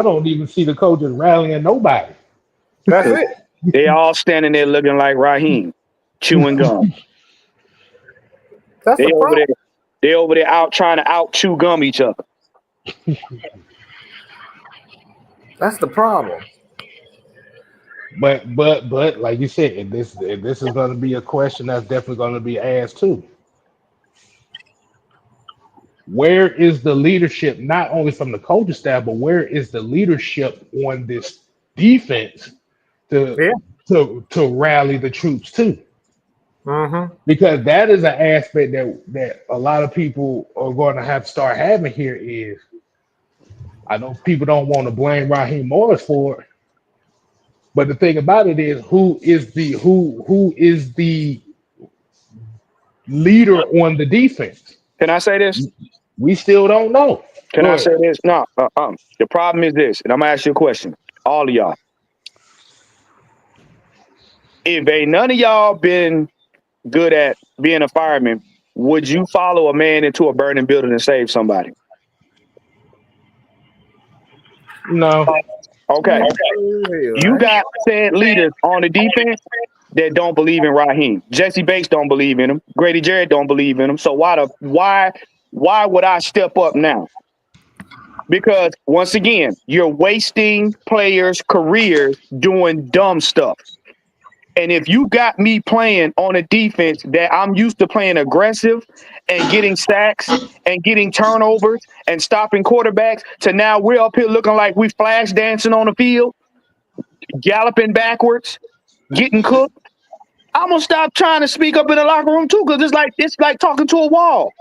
S1: don't even see the coaches rallying nobody.
S5: That's it.
S4: They all standing there looking like Raheem, chewing gum.
S5: That's the problem.
S4: They over there out trying to out chew gum each other.
S5: That's the problem.
S1: But like you said, this is going to be a question that's definitely going to be asked too. Where is the leadership, not only from the coaching staff, but where is the leadership on this defense to rally the troops too?
S5: Mm-hmm.
S1: Because that is an aspect that a lot of people are going to have to start having here. Is I know people don't want to blame Raheem Morris for it, but the thing about it is who is the leader on the defense?
S4: Can I say this?
S1: We still don't know.
S4: Can I say this? No. The problem is this, and I'm gonna ask you a question, all of y'all. If ain't none of y'all been good at being a fireman, would you follow a man into a burning building and save somebody?
S1: No.
S4: Okay. You got said leaders on the defense that don't believe in Raheem. Jesse Bates don't believe in him. Grady Jarrett don't believe in him. So why would I step up now? Because once again, you're wasting players' careers doing dumb stuff. And if you got me playing on a defense that I'm used to playing aggressive and getting sacks and getting turnovers and stopping quarterbacks, to now we're up here looking like we flash dancing on the field, galloping backwards, getting cooked, I'm gonna stop trying to speak up in the locker room too, because it's like talking to a wall.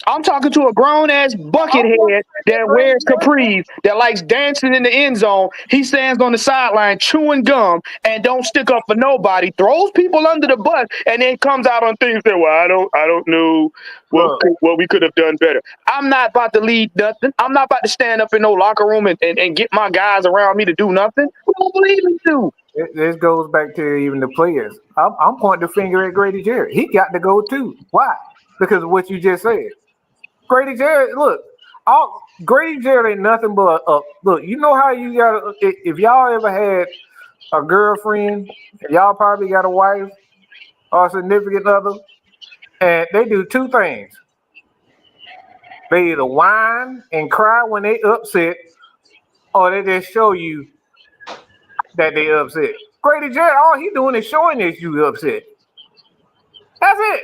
S4: I'm talking to a grown ass buckethead that wears capris, that likes dancing in the end zone. He stands on the sideline chewing gum and don't stick up for nobody, throws people under the bus, and then comes out on things that, well, I don't know what we could have done better. I'm not about to lead nothing. I'm not about to stand up in no locker room and get my guys around me to do nothing. Who don't believe me to?
S5: This goes back to even the players. I'm pointing the finger at Grady Jarrett. He got to go too. Why? Because of what you just said. Grady Jarrett, look, Grady Jarrett ain't nothing but look. You know how you got if y'all ever had a girlfriend, y'all probably got a wife or a significant other, and they do two things. They either whine and cry when they upset, or they just show you that they upset. Grady Jarrett, all he doing is showing that you upset. That's it.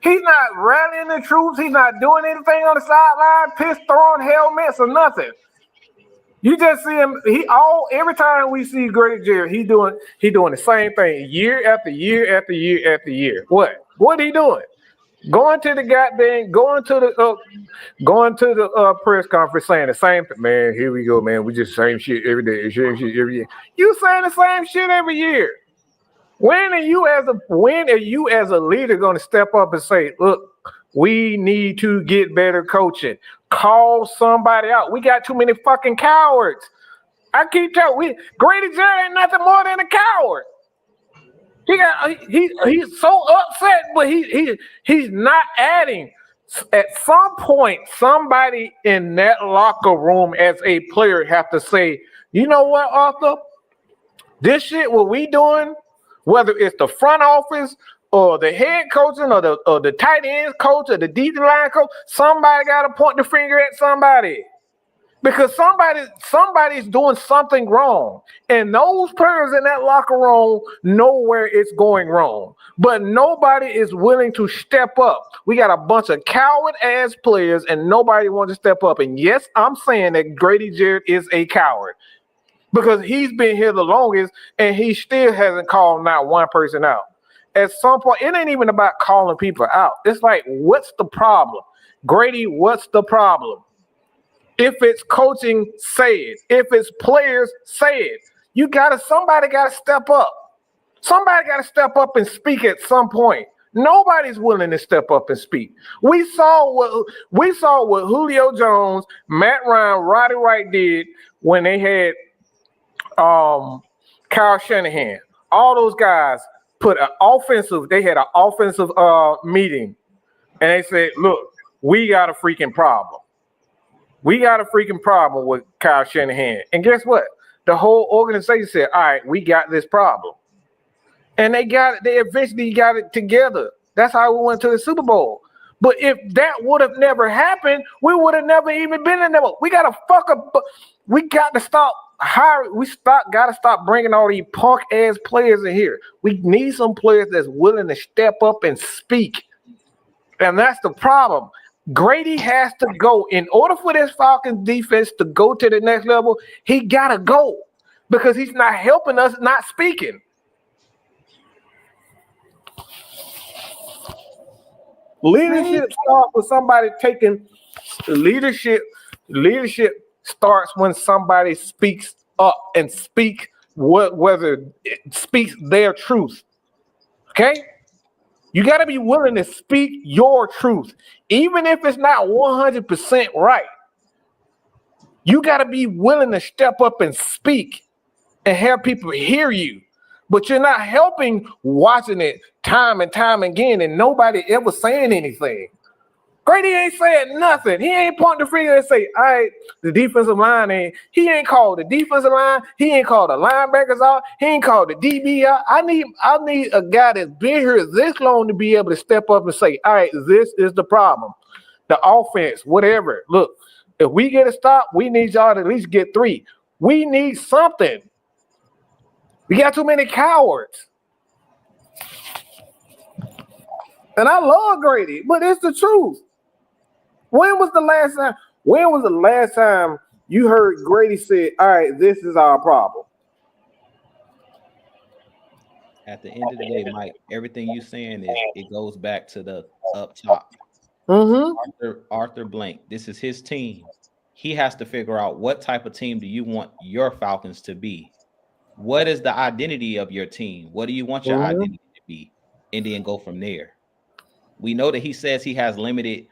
S5: He's not rallying the troops. He's not doing anything on the sideline, piss throwing helmets or nothing. You just see him. Every time we see Grady Jarrett, he doing the same thing year after year after year after year. What he doing? Going to the press conference saying the same thing. Man, here we go, man. We just same shit every day. Same shit every year. You saying the same shit every year. When are you as a leader going to step up and say, look, we need to get better coaching. Call somebody out. We got too many fucking cowards. I keep telling Grady Jarrett ain't nothing more than a coward. He's so upset, but he's not adding. At some point, somebody in that locker room as a player have to say, you know what, Arthur? This shit, what we doing, whether it's the front office or the head coaching or the tight ends coach or the defensive line coach, somebody got to point the finger at somebody. Because somebody's doing something wrong. And those players in that locker room know where it's going wrong. But nobody is willing to step up. We got a bunch of coward-ass players, and nobody wants to step up. And yes, I'm saying that Grady Jarrett is a coward. Because he's been here the longest, and he still hasn't called not one person out. At some point, it ain't even about calling people out. It's like, what's the problem? Grady, what's the problem? If it's coaching, say it. If it's players, say it. Somebody gotta step up. Somebody gotta step up and speak at some point. Nobody's willing to step up and speak. We saw what Julio Jones, Matt Ryan, Roddy Wright did when they had Kyle Shanahan. All those guys had an offensive meeting, and they said, look, we got a freaking problem. We got a freaking problem with Kyle Shanahan. And guess what? The whole organization said, all right, we got this problem. And they eventually got it together. That's how we went to the Super Bowl. But if that would have never happened, we would have never even been in there. We got to stop hiring. Got to stop bringing all these punk ass players in here. We need some players that's willing to step up and speak. And that's the problem. Grady has to go. In order for this Falcons defense to go to the next level, he got to go because he's not helping us not speaking. Leadership starts with somebody taking leadership. Leadership starts when somebody speaks up and speaks their truth. Okay? You got to be willing to speak your truth, even if it's not 100% right. You got to be willing to step up and speak and have people hear you. But you're not helping watching it time and time again and nobody ever saying anything. Grady ain't saying nothing. He ain't pointing the finger and say, all right, the defensive line he ain't called the defensive line. He ain't called the linebackers out. He ain't called the DB out. I need a guy that's been here this long to be able to step up and say, all right, this is the problem. The offense, whatever. Look, if we get a stop, we need y'all to at least get 3. We need something. We got too many cowards. And I love Grady, but it's the truth. When was the last time you heard Grady say, all right, this is our problem?
S2: At the end of the day, Mike, everything you're saying it goes back to the up top. Arthur Blank, this is his team. He has to figure out what type of team do you want your Falcons to be? What is the identity of your team? What do you want your identity to be? And then go from there. We know that he says he has limited,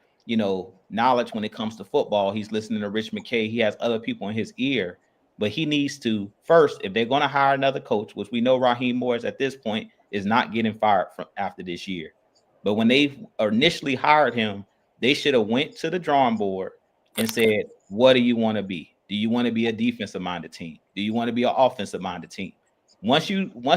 S2: knowledge when it comes to football. He's listening to Rich McKay. He has other people in his ear, but he needs to first, if they're going to hire another coach, which we know Raheem Morris at this point is not getting fired from after this year. But when they initially hired him, they should have went to the drawing board and said, what do you want to be? Do you want to be a defensive-minded team? Do you want to be an offensive-minded team? Once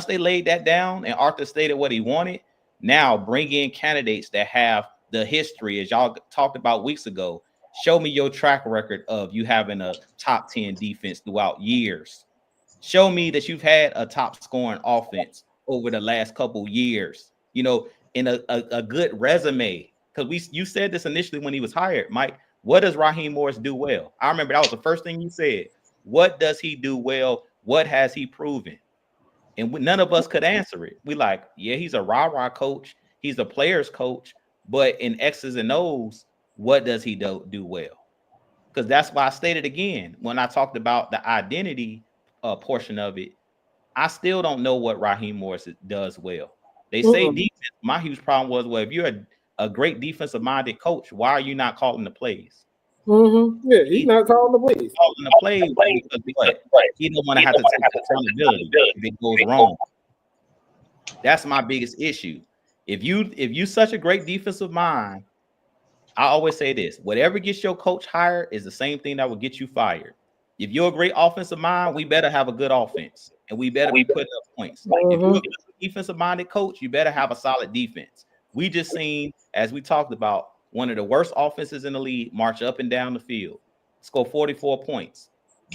S2: they laid that down and Arthur stated what he wanted, now bring in candidates that have the history, as y'all talked about weeks ago. Show me your track record of you having a top 10 defense throughout years. Show me that you've had a top scoring offense over the last couple years, in a good resume. Because you said this initially when he was hired, Mike. What does Raheem Morris do well? I remember that was the first thing you said. What does he do well? What has he proven? And none of us could answer it. We like, yeah, he's a rah-rah coach. He's a player's coach. But in X's and O's, what does he do well? Because that's why I stated again, when I talked about the identity portion of it, I still don't know what Raheem Morris does well. They say defense. My huge problem was, well, if you're a great defensive-minded coach, why are you not calling the plays?
S5: Yeah, he's not calling the plays.
S2: Calling the plays because he don't want to have to take accountability if it goes wrong. That's my biggest issue. If you such a great defensive mind, I always say this: whatever gets your coach hired is the same thing that will get you fired. If you're a great offensive mind, we better have a good offense, and we better be putting up points. If you're a defensive-minded coach, you better have a solid defense. We just seen, as we talked about, one of the worst offenses in the league march up and down the field, score 44 points.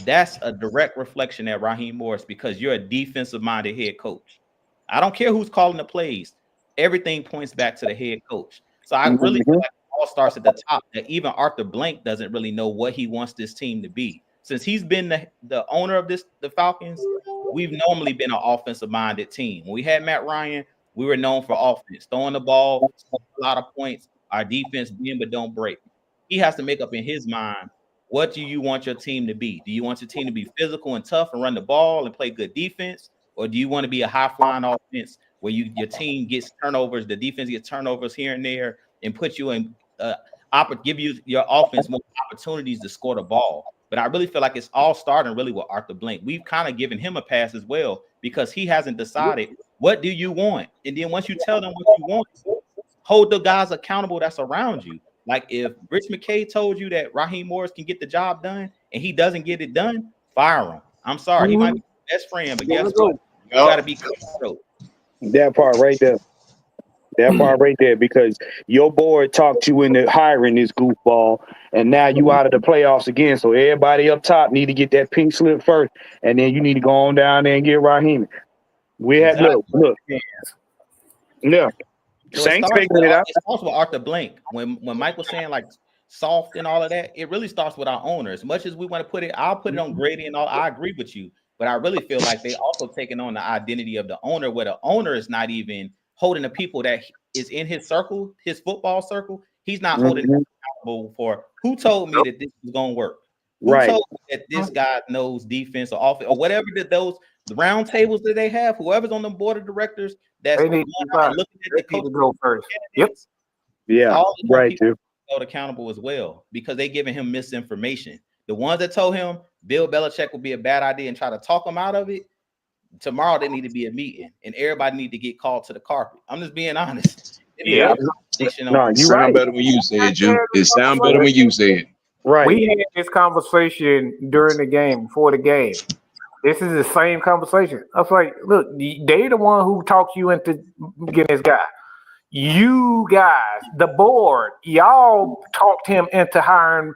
S2: That's a direct reflection at Raheem Morris because you're a defensive-minded head coach. I don't care who's calling the plays. Everything points back to the head coach. So I really feel like it all starts at the top, that even Arthur Blank doesn't really know what he wants this team to be. Since he's been the owner of the Falcons, we've normally been an offensive-minded team. When we had Matt Ryan, we were known for offense, throwing the ball, a lot of points, our defense being but don't break. He has to make up in his mind, what do you want your team to be? Do you want your team to be physical and tough and run the ball and play good defense? Or do you want to be a high-flying offense where your team gets turnovers, the defense gets turnovers here and there, and put you in give you your offense more opportunities to score the ball? But I really feel like it's all starting really with Arthur Blank. We've kind of given him a pass as well because he hasn't decided what do you want. And then once you tell them what you want, hold the guys accountable that's around you. Like if Rich McKay told you that Raheem Morris can get the job done and he doesn't get it done, fire him. I'm sorry. He might be your best friend, but guess what? You got to be cutthroat.
S4: That part right there. That part right there, because your board talked you into hiring this goofball, and now you out of the playoffs again. So everybody up top need to get that pink slip first, and then you need to go on down there and get Raheem. We had look. Yeah.
S2: So
S4: Saints figuring it out.
S2: It starts with Arthur Blank. When Mike was saying like soft and all of that, it really starts with our owner. As much as we want to put it, I'll put it on Grady and all. I agree with you, but I really feel like they also taking on the identity of the owner, where the owner is not even holding the people that is in his circle, his football circle. He's not holding them accountable for who told me that this was going to work. Who told me that this guy knows defense or offense or whatever the round tables that they have, whoever's on the board of directors that's looking at the coach
S5: to go first. Yep.
S4: Yeah,
S2: all
S4: right, too.
S2: Held accountable as well because they giving him misinformation. The ones that told him Bill Belichick would be a bad idea and try to talk him out of it, tomorrow they need to be a meeting and everybody need to get called to the carpet. I'm just being honest.
S4: Yeah.
S6: No, you sound better when you say it, Drew. It sounds better when you say it.
S4: Right.
S5: We had this conversation during the game, before the game. This is the same conversation. I was like, look, they the one who talked you into getting this guy. You guys, the board, y'all talked him into hiring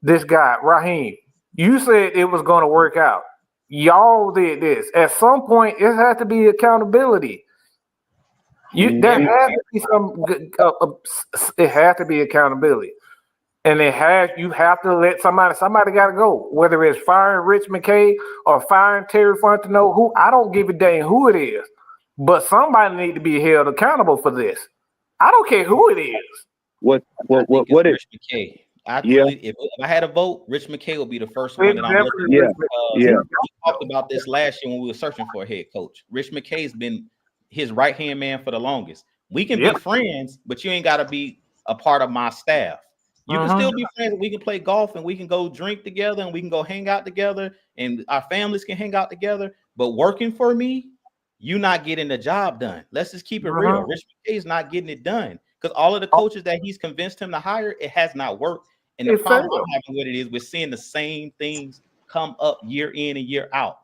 S5: this guy, Raheem. You said it was going to work out. Y'all did this. At some point, it has to be accountability. There has to be it has to be accountability. And you have to let somebody got to go. Whether it's firing Rich McKay or firing Terry Fontenot, I don't give a damn who it is. But somebody need to be held accountable for this. I don't care who it is.
S4: What
S2: It's
S4: is?
S2: Rich McKay.
S4: Yeah.
S2: Really, if I had a vote, Rich McKay would be the first one that I'm looking
S4: Yeah.
S2: at.
S4: Yeah.
S2: We talked about this last year when we were searching for a head coach. Rich McKay's been his right hand man for the longest. We can be friends, but you ain't got to be a part of my staff. You can still be friends. We can play golf and we can go drink together and we can go hang out together and our families can hang out together. But working for me, you're not getting the job done. Let's just keep it real. Rich McKay is not getting it done because all of the coaches that he's convinced him to hire, it has not worked. And the problem I'm having with it is we're seeing the same things come up year in and year out.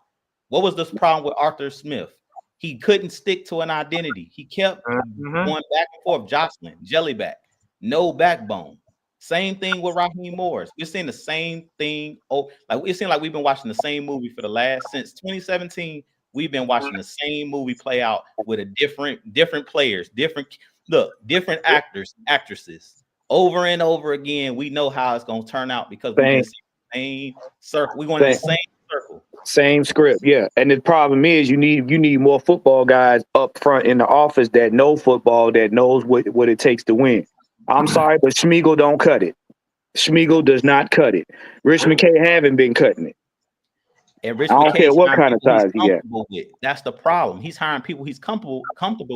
S2: What was this problem with Arthur Smith? He couldn't stick to an identity. He kept going back and forth, jostling, jellyback, no backbone. Same thing with Raheem Morris. We're seeing the same thing. Oh, like it seems like we've been watching the same movie for the last since 2017. We've been watching the same movie play out with a different players, different actors, actresses, over and over again. We know how it's gonna turn out because we've been seeing the same circle. We want the same circle.
S4: Same script, yeah. And the problem is you need more football guys up front in the office that know football, that knows what it takes to win. I'm sorry, but Schmeigel don't cut it. Schmeigel does not cut it. Rich McKay haven't been cutting it.
S2: And Rich
S4: I don't
S2: McKay's
S4: care what kind of ties he got.
S2: with. That's the problem. He's hiring people he's comfortable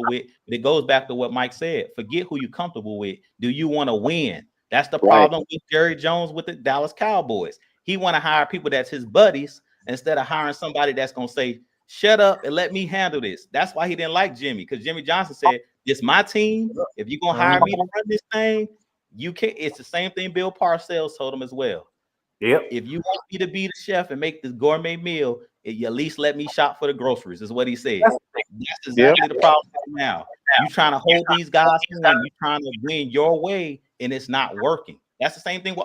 S2: with. But it goes back to what Mike said. Forget who you're comfortable with. Do you want to win? That's the problem with Jerry Jones with the Dallas Cowboys. He want to hire people that's his buddies instead of hiring somebody that's going to say, shut up and let me handle this. That's why he didn't like Jimmy, because Jimmy Johnson said, it's my team. If you're going to hire me to run this thing, you can't. It's the same thing Bill Parcells told him as well. If you want me to be the chef and make this gourmet meal, you at least let me shop for the groceries, is what he said. That's exactly the problem now. You trying to hold these guys in, you trying to win your way, and it's not working. That's the same thing.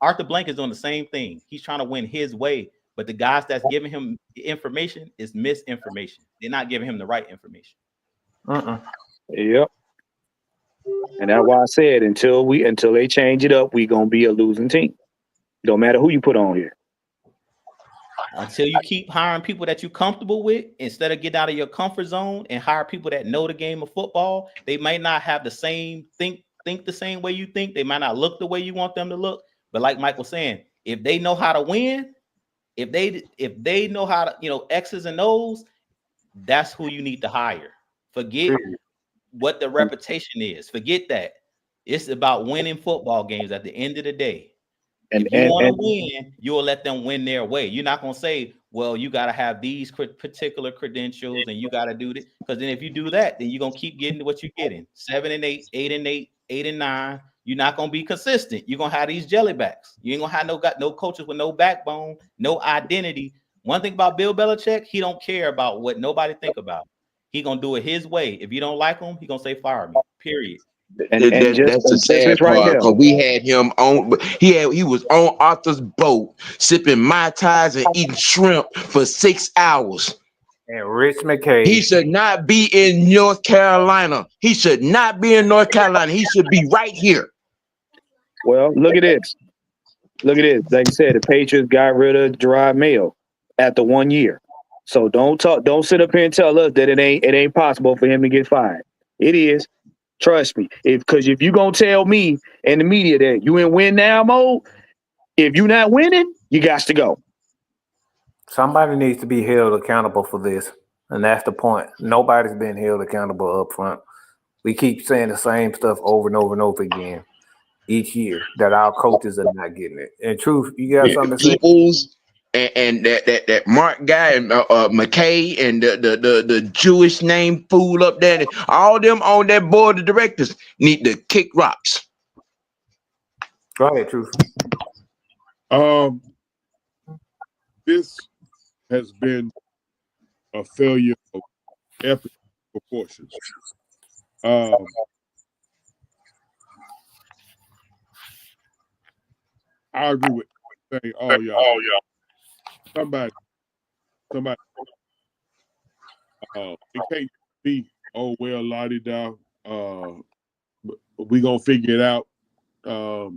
S2: Arthur Blank is doing the same thing. He's trying to win his way, but the guys that's giving him the information is misinformation. They're not giving him the right information.
S4: Yep. And that's why I said until they change it up, we're gonna be a losing team. Don't matter who you put on here.
S2: Until you keep hiring people that you're comfortable with, instead of getting out of your comfort zone and hire people that know the game of football, they might not have the same think the same way you think. They might not look the way you want them to look. But like Mike was saying, if they know how to win, if they know how to, X's and O's, that's who you need to hire. Forget what the reputation is. Forget that. It's about winning football games at the end of the day. If you want to win, you'll let them win their way. You're not going to say, well, you got to have these particular credentials and you got to do this. Because then if you do that, then you're going to keep getting what you're getting. 7-8, 8-8, 8-9. You're not going to be consistent. You're going to have these jellybacks. You ain't going to have no coaches with no backbone, no identity. One thing about Bill Belichick, he don't care about what nobody think about. He going to do it his way. If you don't like him, he going to say, fire me, period.
S6: That's the sad part, because we had him on. He was on Arthur's boat, sipping Mai Tais and eating shrimp for 6 hours.
S5: And Rich McKay,
S6: he should not be in North Carolina. He should not be in North Carolina. He should be right here.
S4: Well, look at this. Look at this. Like I said, the Patriots got rid of Gerard Mayo after 1 year. So don't sit up here and tell us that it ain't possible for him to get fired. It is. Trust me. Because if you gonna tell me and the media that you in win now mode, if you're not winning, you got to go.
S5: Somebody needs to be held accountable for this. And that's the point. Nobody's been held accountable up front. We keep saying the same stuff over and over and over again each year, that our coaches are not getting it. In truth, you got something to say?
S6: Peoples and that Mark guy and McKay and the Jewish name fool up there, all them on that board of directors need to kick rocks.
S5: Go ahead, Truth.
S7: This has been a failure of epic proportions. I agree with saying, oh y'all. Somebody. It can't be, oh well, la-di-da. We gonna figure it out. At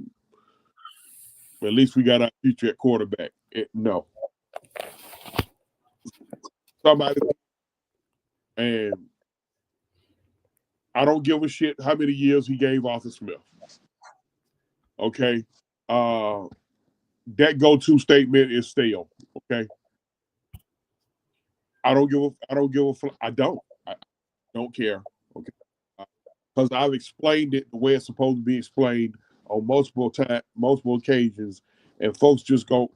S7: least we got our future at quarterback. No. Somebody, and I don't give a shit how many years he gave Arthur Smith. Okay, that go-to statement is stale. Okay, I don't give a. I don't care. Okay, because I've explained it the way it's supposed to be explained on multiple occasions, and folks just go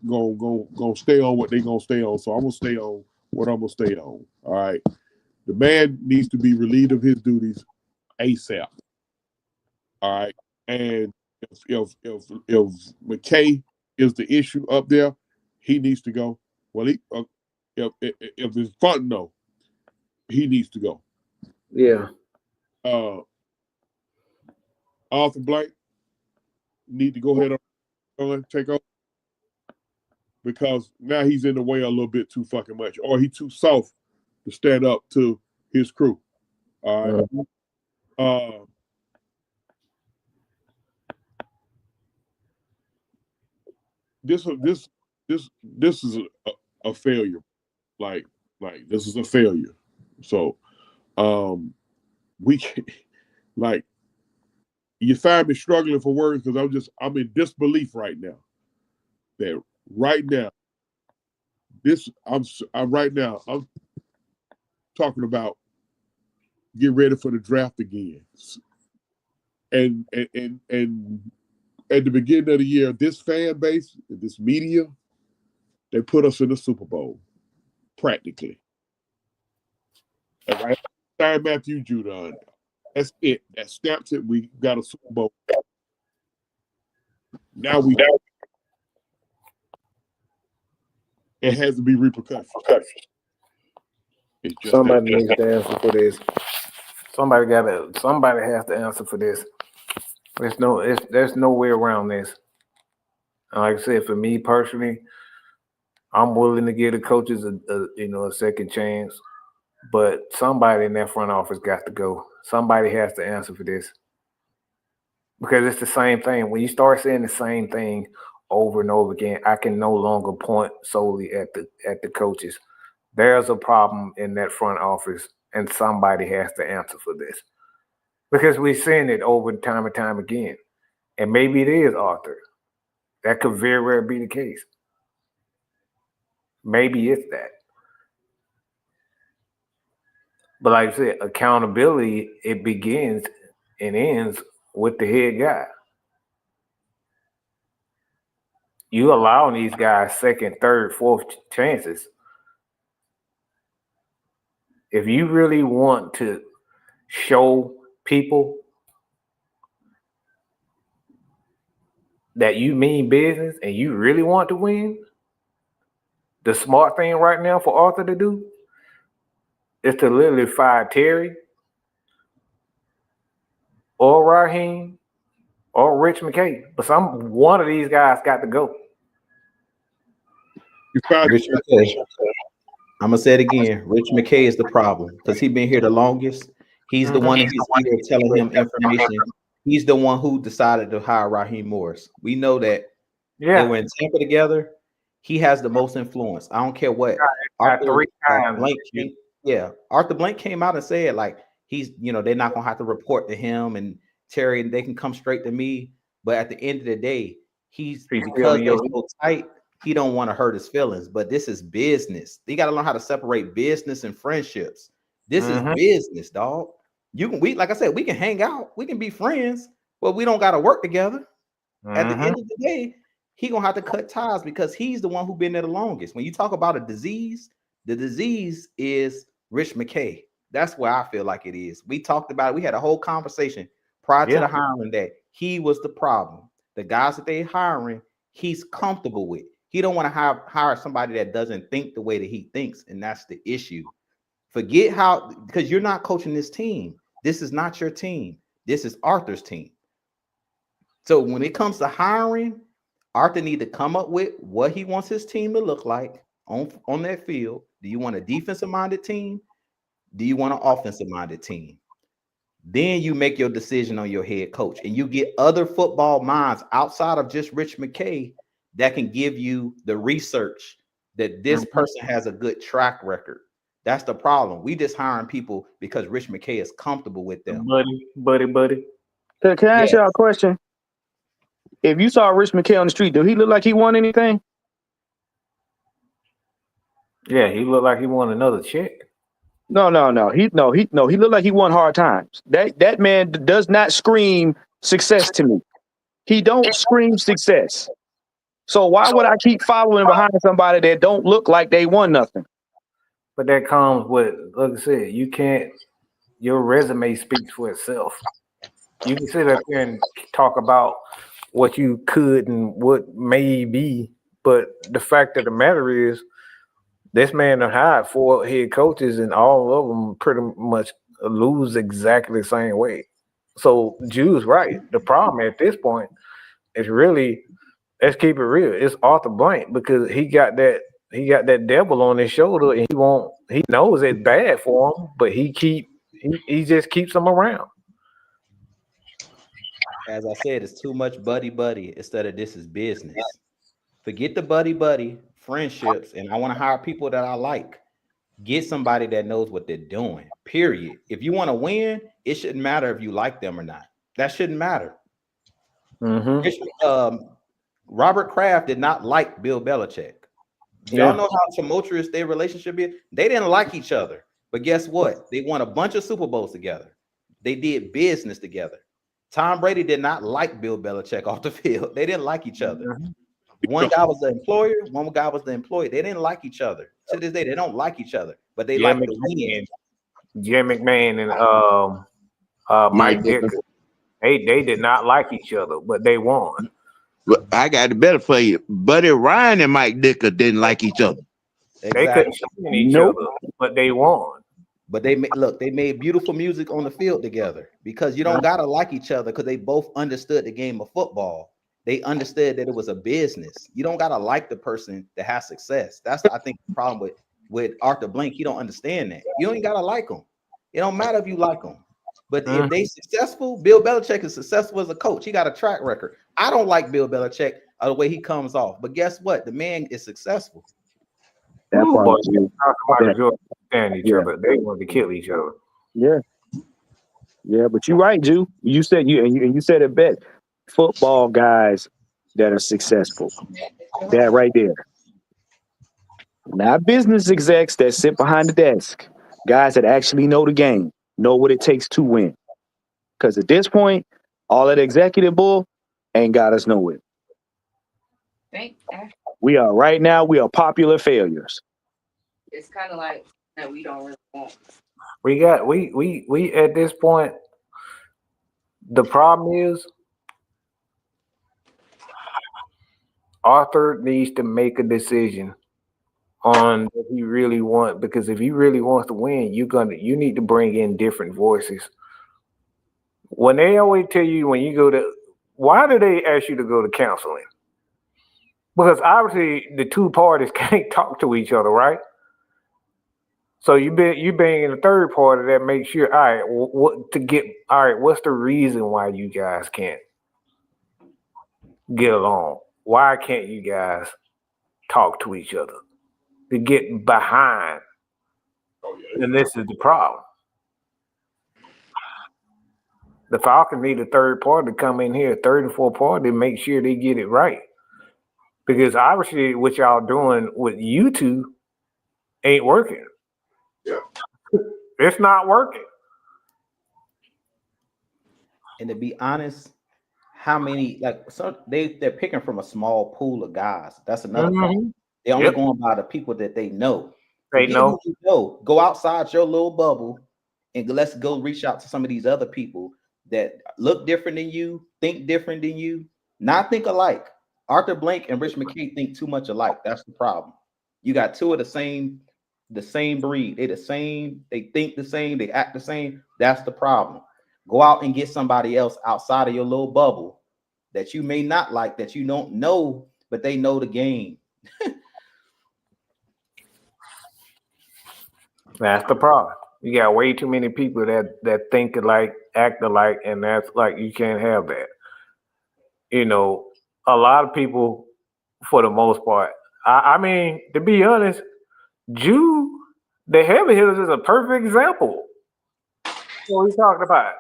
S7: stay on what they gonna stay on. So I'm gonna stay on what I'm gonna stay on. All right, the man needs to be relieved of his duties ASAP. All right, and if McKay is the issue up there, he needs to go. Well, if it's fun, no, he needs to go.
S5: Yeah.
S7: Arthur Blank need to go ahead and take over because now he's in the way a little bit too fucking much, or he's too soft to stand up to his crew. All right.
S5: Mm-hmm.
S7: This is a failure. Like this is a failure. So we can, like, you find me struggling for words because I'm in disbelief right now. That right now, I'm talking about get ready for the draft again. And at the beginning of the year, this fan base, this media, they put us in the Super Bowl, practically. And right, signed Matthew Judon. That's it. That stamps it. We got a Super Bowl. Now it has to be repercussions.
S5: Somebody needs to answer for this. Somebody has to answer for this. There's no way around this. And like I said, for me personally, I'm willing to give the coaches a second chance, but somebody in that front office got to go. Somebody has to answer for this. Because it's the same thing. When you start saying the same thing over and over again, I can no longer point solely at the coaches. There's a problem in that front office, and somebody has to answer for this. Because we've seen it over time and time again. And maybe it is Arthur. That could very well be the case. Maybe it's that. But like I said, accountability, it begins and ends with the head guy. You allowing these guys second, third, fourth chances. If you really want to show people that you mean business and you really want to win, the smart thing right now for Arthur to do is to literally fire Terry or Raheem or Rich McKay. But one of these guys got to go.
S2: Rich McKay. I'm gonna say it again. Rich McKay is the problem because he's been here the longest. He's the one in his ear telling him information. He's the one who decided to hire Raheem Morris. We know that they were in Tampa together. He has the most influence. I don't care what. Arthur Blank came out and said, like, he's, they're not gonna have to report to him and Terry, and they can come straight to me. But at the end of the day, because they're so tight, he don't want to hurt his feelings. But this is business. You got to learn how to separate business and friendships. This is business, dog. Like I said, we can hang out, we can be friends, but we don't got to work together. At the end of the day, he gonna have to cut ties because he's the one who been there the longest. When you talk about a disease, the disease is Rich McKay. That's where I feel like it is. We talked about it. We had a whole conversation prior to the hiring that he was the problem. The guys that they hiring, he's comfortable with. He don't want to hire somebody that doesn't think the way that he thinks, and that's the issue. Forget because you're not coaching this team. This is not your team. This is Arthur's team. So when it comes to hiring, Arthur need to come up with what he wants his team to look like on that field. Do you want a defensive-minded team? Do you want an offensive-minded team? Then you make your decision on your head coach, and you get other football minds outside of just Rich McKay that can give you the research that this person has a good track record. That's the problem. We just hiring people because Rich McKay is comfortable with them.
S4: Buddy. Can I ask y'all a question? if you saw Rich McKay on the street, do he look like he won anything?
S5: Yeah, he looked like he won another check.
S4: No. He looked like he won hard times. That man does not scream success to me. He don't scream success. So why would I keep following behind somebody that don't look like they won nothing?
S5: But that comes with, like I said, you can't. Your resume speaks for itself. You can sit up there and talk about what you could and what may be, but the fact of the matter is, this man done hired 4 head coaches, and all of them pretty much lose exactly the same way. So Jude's right. The problem at this point is really, let's keep it real, it's Arthur Blank, because he got that devil on his shoulder, and he knows it's bad for him, but he just keeps him around.
S2: As I said, it's too much buddy instead of this is business. Forget the buddy friendships, and I want to hire people that I like. Get somebody that knows what they're doing, period. If you want to win, it shouldn't matter if you like them or not. That shouldn't matter. Robert Kraft did not like Bill Belichick. Y'all know how tumultuous their relationship is? They didn't like each other. But guess what? They won a bunch of Super Bowls together. They did business together. Tom Brady did not like Bill Belichick off the field. They didn't like each other. One guy was the employer, one guy was the employee. They didn't like each other. To this day, they don't like each other, but they like the win.
S5: Jim McMahon and Mike Ditka, they did not like each other, but they won.
S6: But I got it better for you. Buddy Ryan and Mike Ditka didn't like each other.
S5: They couldn't stand each other, but they won.
S2: But they made beautiful music on the field together, because you don't gotta like each other, because they both understood the game of football. They understood that it was a business. You don't gotta like the person that has success. That's I think the problem with Arthur Blank. He don't understand that. You don't gotta like them. It don't matter if you like them. But if they successful, Bill Belichick is successful as a coach. He got a track record. I don't like Bill Belichick the way he comes off, but guess what? The man is successful.
S4: That part
S5: each other. They wanted to kill each other.
S4: Yeah, but you're right, Jew. You said you said it best. Football guys that are successful. That right there. Not business execs that sit behind the desk. Guys that actually know the game, know what it takes to win. Because at this point, all that executive bull ain't got us nowhere. We are popular failures.
S8: It's kind of like that we don't really want.
S5: We at this point, the problem is Arthur needs to make a decision on what he really wants, because if he really wants to win, you need to bring in different voices. When they always tell you when you go to, why do they ask you to go to counseling? Because obviously the two parties can't talk to each other, right? So you bring in a third party that makes sure, what's the reason why you guys can't get along? Why can't you guys talk to each other? To get behind. And this is the problem. The Falcons need a third party to come in here, third and fourth party, to make sure they get it right. Because obviously what y'all doing with you two ain't working.
S7: Yeah.
S5: It's not working.
S2: And to be honest, how many they're picking from a small pool of guys. That's another problem. They're only going by the people that they know.
S5: They know.
S2: Go outside your little bubble and let's go reach out to some of these other people that look different than you, think different than you, not think alike. Arthur Blank and Rich McKay think too much alike. That's the problem. You got two of the same breed. They the same, they think the same, they act the same. That's the problem. Go out and get somebody else outside of your little bubble that you may not like, that you don't know, but they know the game.
S5: That's the problem. You got way too many people that think alike, act alike, and that's like, you can't have that. You know, a lot of people, for the most part, I mean, to be honest, Jude, the heavy hitters is a perfect example. What we talking about?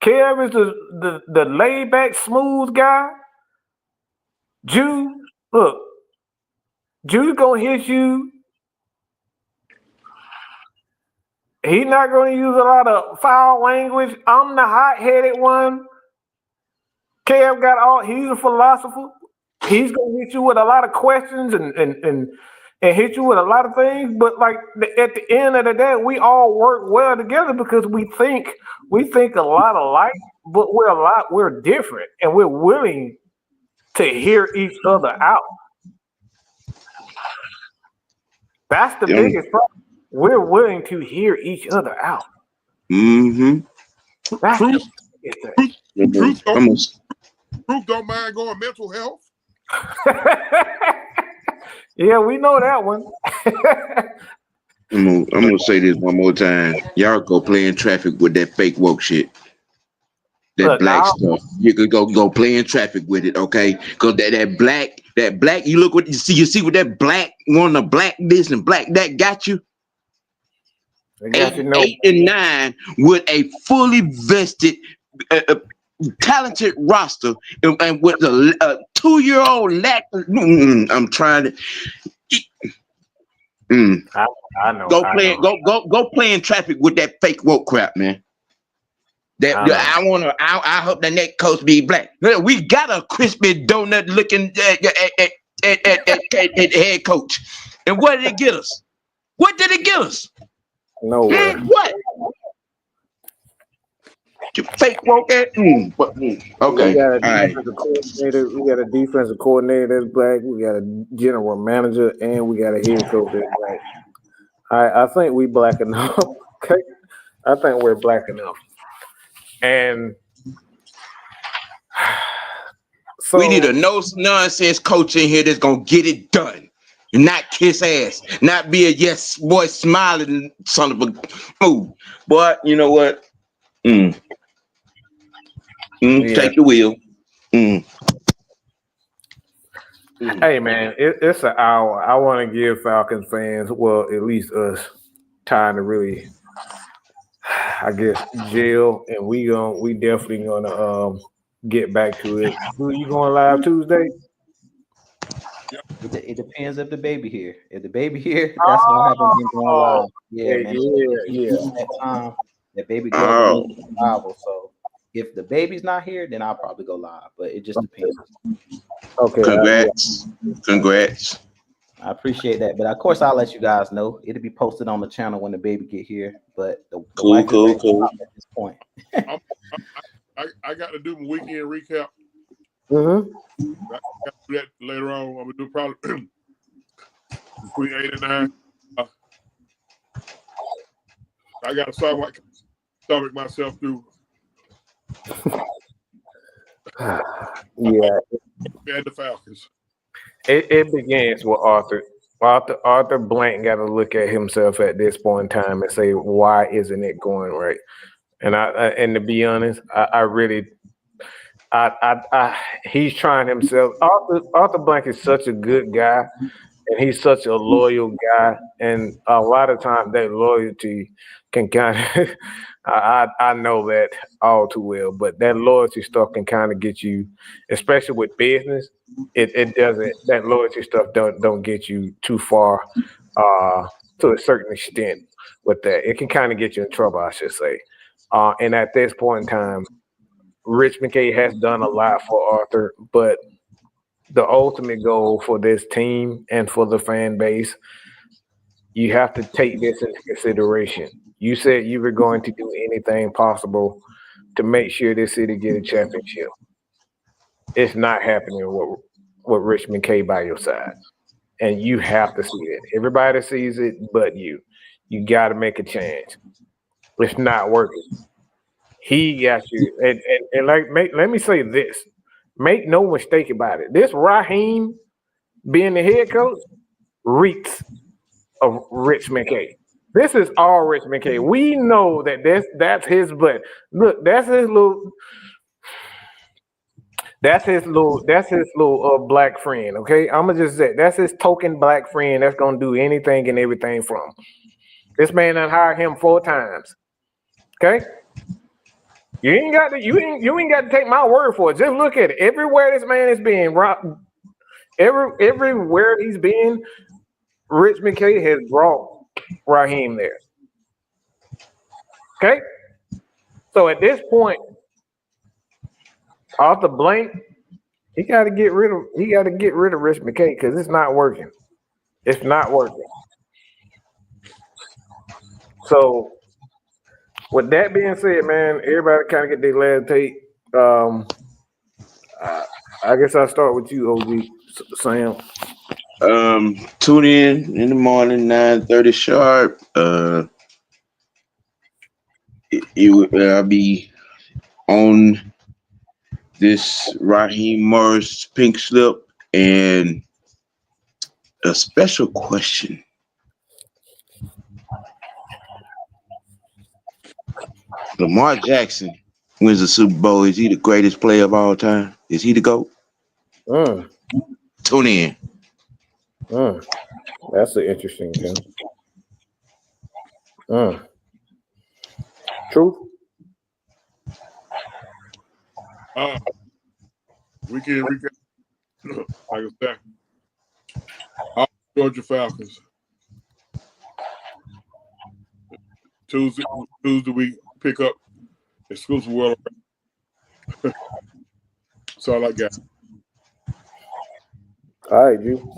S5: Kev is the laid back, smooth guy. Jude, look, Jude gonna hit you. He's not gonna use a lot of foul language. I'm the hot-headed one. Kev got all. He's a philosopher. He's gonna hit you with a lot of questions and hit you with a lot of things. But like at the end of the day, we all work well together because we think a lot alike, but we're different, and we're willing to hear each other out. That's the biggest problem. We're willing to hear each other out.
S6: Mm-hmm.
S5: That's
S7: Truth,
S5: the biggest
S7: truth don't mind going mental health.
S5: thing. Yeah, we know that one.
S6: I'm gonna say this one more time. Y'all go play in traffic with that fake woke shit. That
S5: Look,
S6: black stuff. You could go play in traffic with it, okay? Cause that black, you look what you see what that black one, the black this and black that got you. Eight and 9 with a fully vested, talented roster, and with a 2-year-old lack. I'm trying to.
S5: I know.
S6: Go play in traffic with that fake woke crap, man. I hope the next coach be black. We got a crispy donut looking at head coach, and what did it get us? What did it get us?
S5: Nowhere.
S6: What? You fake woke at? Okay. All right.
S5: We got a defensive coordinator that's black. We got a general manager, and we got a head coach that's black. I think we black enough. Okay, I think we're black enough, and so
S6: We need a no nonsense coach in here that's gonna get it done. Not kiss ass, not be a yes boy smiling son of a move. But you know what?
S5: Yeah.
S6: Take the wheel.
S5: Hey man, it's an hour. I want to give Falcons fans, well, at least us, time to really, I guess, gel, and we definitely gonna get back to it. Who you going live Tuesday?
S2: It depends if the baby here. If the baby here, that's why I haven't been going live. Yeah, man.
S5: Yeah.
S2: That time, that baby girl Bible. So if the baby's not here, then I'll probably go live. But it just depends.
S5: Okay.
S6: Congrats.
S2: I appreciate that. But of course, I'll let you guys know. It'll be posted on the channel when the baby get here. But the
S6: Cool.
S2: at this point.
S7: I got to do my weekend recap.
S5: Mm-hmm.
S7: I got to do that later on. I'm gonna do probably between 8 and 9. I got to stomach myself through.
S5: Yeah.
S7: And the Falcons.
S5: It begins with Arthur. Arthur Blank got to look at himself at this point in time and say, why isn't it going right? And to be honest, I really he's trying himself. Arthur Blank is such a good guy, and he's such a loyal guy. And a lot of times that loyalty can kind of, I know that all too well, but that loyalty stuff can kind of get you, especially with business. It doesn't. That loyalty stuff don't get you too far, to a certain extent. With that, it can kind of get you in trouble, I should say. And at this point in time, Rich McKay has done a lot for Arthur, but the ultimate goal for this team and for the fan base, you have to take this into consideration. You said you were going to do anything possible to make sure this city get a championship. It's not happening with Rich McKay by your side. And you have to see it. Everybody sees it but you. You got to make a change. It's not working. He got you. And let me say this. Make no mistake about it. This Raheem being the head coach reeks of Rich McKay. This is all Rich McKay. We know that that's his butt. Look, that's his little black friend. Okay, I'm gonna just say that's his token black friend that's gonna do anything and everything for him. This man done hired him 4 times. Okay. You ain't got to take my word for it. Just look at it. Everywhere this man is being, Everywhere he's been, Rich McKay has brought Raheem there. Okay, so at this point, Arthur Blank, he got to get rid of Rich McKay because it's not working. It's not working. So, with that being said, man, everybody kind of get their last take. I guess I'll start with you, OG Sam.
S6: Tune in the morning, 9:30 sharp. I'll be on this Raheem Morris pink slip and a special question. Lamar Jackson wins the Super Bowl. Is he the greatest player of all time? Is he the GOAT? Tune in.
S5: That's an interesting thing. Truth.
S7: We can like I said, Georgia Falcons. Tuesday we pick up exclusive world. That's all I got.
S5: All right, you.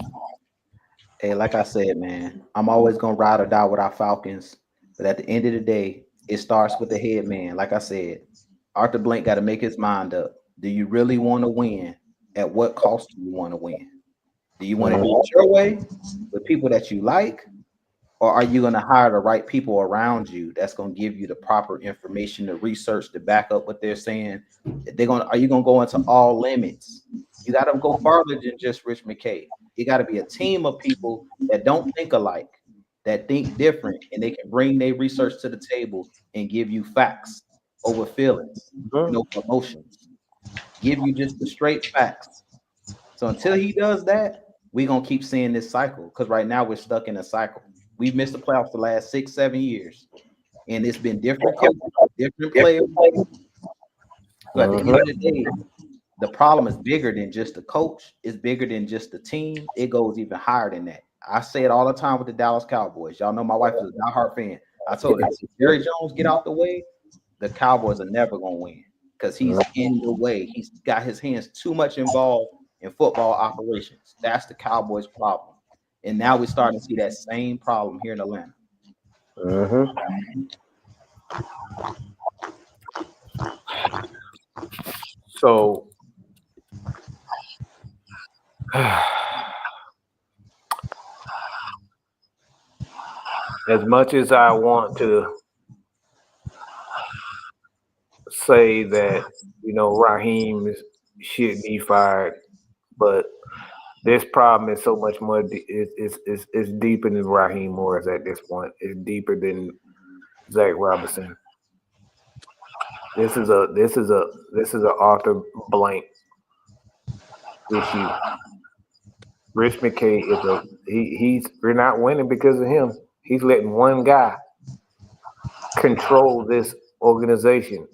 S2: Hey, like I said, man, I'm always gonna ride or die with our Falcons. But at the end of the day, it starts with the head man. Like I said, Arthur Blank got to make his mind up. Do you really want to win? At what cost do you want to win? Do you want to do it your way with people that you like? Or are you going to hire the right people around you that's going to give you the proper information, the research to back up what they're saying? Are you going to go into all limits? You got to go farther than just Rich McKay. You got to be a team of people that don't think alike, that think different, and they can bring their research to the table and give you facts over feelings, no emotions. Give you just the straight facts. So until he does that, we're going to keep seeing this cycle because right now we're stuck in a cycle. We've missed the playoffs the last 6-7 years, and it's been different coaches, different players. But at the end of the day, the problem is bigger than just the coach. It's bigger than just the team. It goes even higher than that. I say it all the time with the Dallas Cowboys. Y'all know my wife is a diehard fan. I told her, if Jerry Jones get out the way, the Cowboys are never going to win because he's in the way. He's got his hands too much involved in football operations. That's the Cowboys' problem. And now we're starting to see that same problem here in Atlanta.
S5: So, as much as I want to say that, Raheem should be fired, but this problem is so much more. It's deeper than Raheem Morris at this point. It's deeper than Zach Robinson. This is a Arthur Blank issue. Rich McKay we're not winning because of him. He's letting one guy control this organization.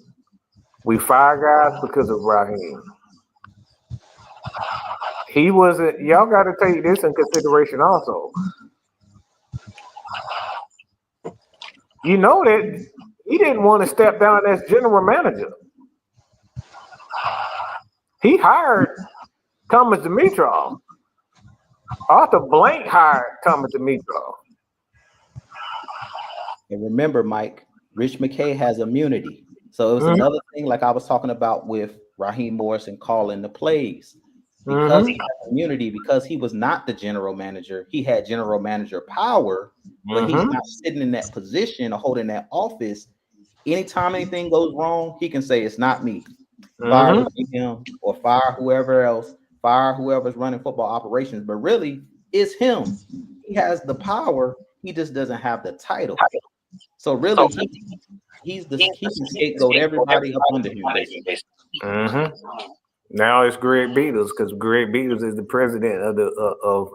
S5: We fire guys because of Raheem. He wasn't. Y'all got to take this in consideration also. You know that he didn't want to step down as general manager. He hired Thomas Dimitrov. Arthur Blank hired Thomas Dimitrov.
S2: And remember, Mike, Rich McKay has immunity. So it was another thing like I was talking about with Raheem Morris and calling the plays. Because he had immunity, because he was not the general manager, he had general manager power, but he's not sitting in that position or holding that office. Anytime anything goes wrong, he can say it's not me. Fire him or fire whoever else, fire whoever's running football operations. But really, it's him. He has the power. He just doesn't have the title. So really, he can scapegoat everybody up under him, basically.
S5: Now it's Greg Beatles because Greg Beatles is the president of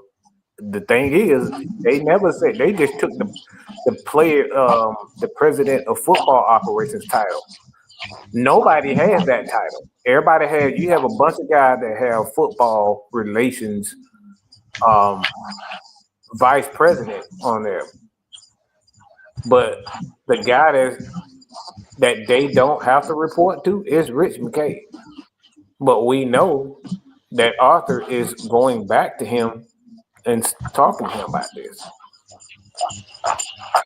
S5: the thing is they never said they just took the player the president of football operations title. Nobody has that title. Everybody has. You have a bunch of guys that have football relations vice president on there. But the guy that they don't have to report to is Rich McKay. But we know that Arthur is going back to him and talking to him about this.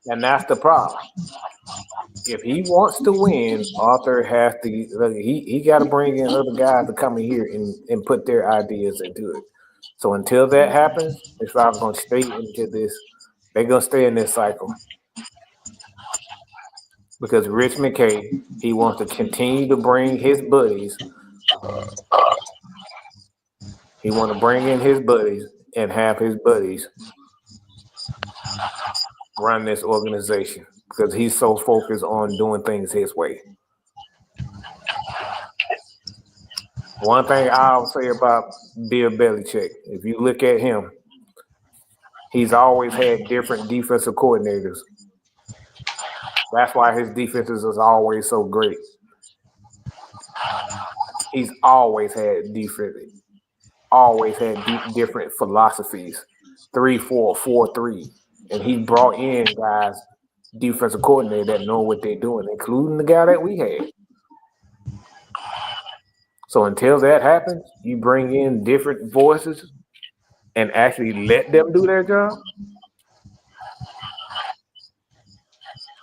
S5: And that's the problem. If he wants to win, Arthur has to he got to bring in other guys to come in here and put their ideas into it. So until that happens, the Falcons going to stay into this. They're going to stay in this cycle. Because Rich McKay, he wants to continue to bring his buddies. He wants to bring in his buddies and have his buddies run this organization because he's so focused on doing things his way. One thing I'll say about Bill Belichick, if you look at him, he's always had different defensive coordinators. That's why his defenses is always so great. He's always had different philosophies, 3-4, 4-3, and he brought in guys, defensive coordinator that know what they're doing, including the guy that we had. So until that happens, you bring in different voices and actually let them do their job.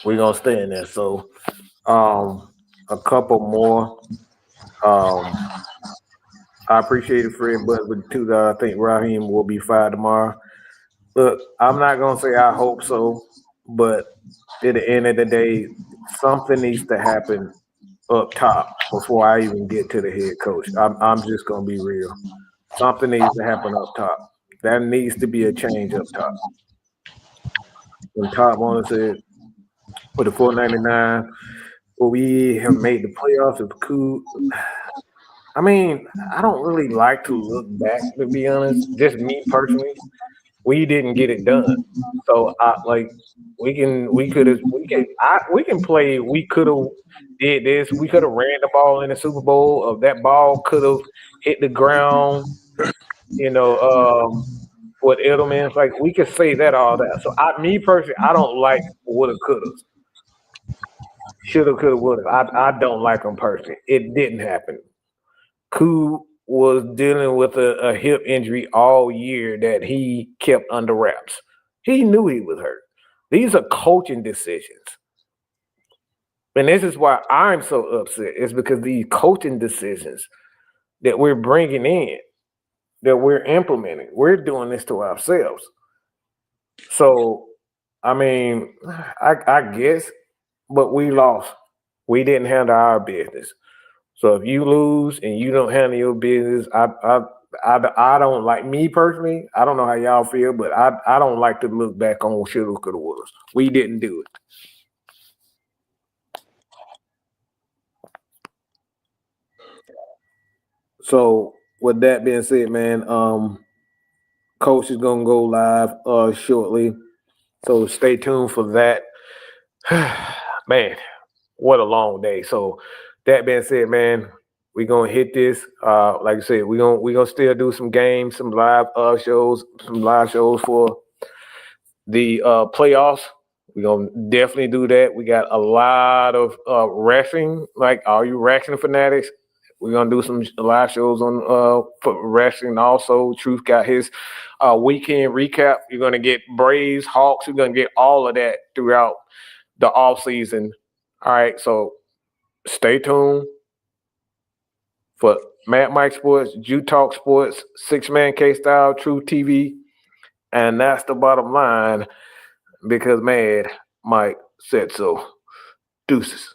S5: We're gonna stay in there. So, a couple more. I appreciate it, Fred, but with two, I think Raheem will be fired tomorrow. Look, I'm not gonna say I hope so, but at the end of the day, something needs to happen up top before I even get to the head coach. I'm just gonna be real. Something needs to happen up top. There needs to be a change up top. When Todd Warner said, for the 499, well, we have made the playoffs. It's cool. I mean, I don't really like to look back, to be honest. Just me personally, we didn't get it done. So, we can play. We could have did this. We could have ran the ball in the Super Bowl. Of that ball could have hit the ground. With Edelman, it's like we could say that all that. So, me personally, I don't like woulda, coulda. Shoulda, coulda, woulda. I don't like them personally. It didn't happen. Koo was dealing with a hip injury all year that he kept under wraps. He knew he was hurt. These are coaching decisions. And this is why I'm so upset. It's because these coaching decisions that we're bringing in, that we're implementing, we're doing this to ourselves. So, I mean, I guess, but we lost. We didn't handle our business. So if you lose and you don't handle your business, I don't like, me personally, I don't know how y'all feel, but I don't like to look back on shoulda, coulda, woulda. We didn't do it. So with that being said, man, Coach is gonna go live shortly. So stay tuned for that. Man, what a long day. So that being said, man, we're gonna hit this. Like I said, we're gonna still do some games, some live shows for the playoffs. We're gonna definitely do that. We got a lot of wrestling, like all you wrestling fanatics. We're gonna do some live shows on for wrestling. Also, Truth got his weekend recap. You're gonna get Braves, Hawks. You're gonna get all of that throughout the off season. All right, so stay tuned for Matt Mike Sports, Jew Talk Sports, 6-Man K-Style, True TV, and that's the bottom line because Mad Mike said so. Deuces.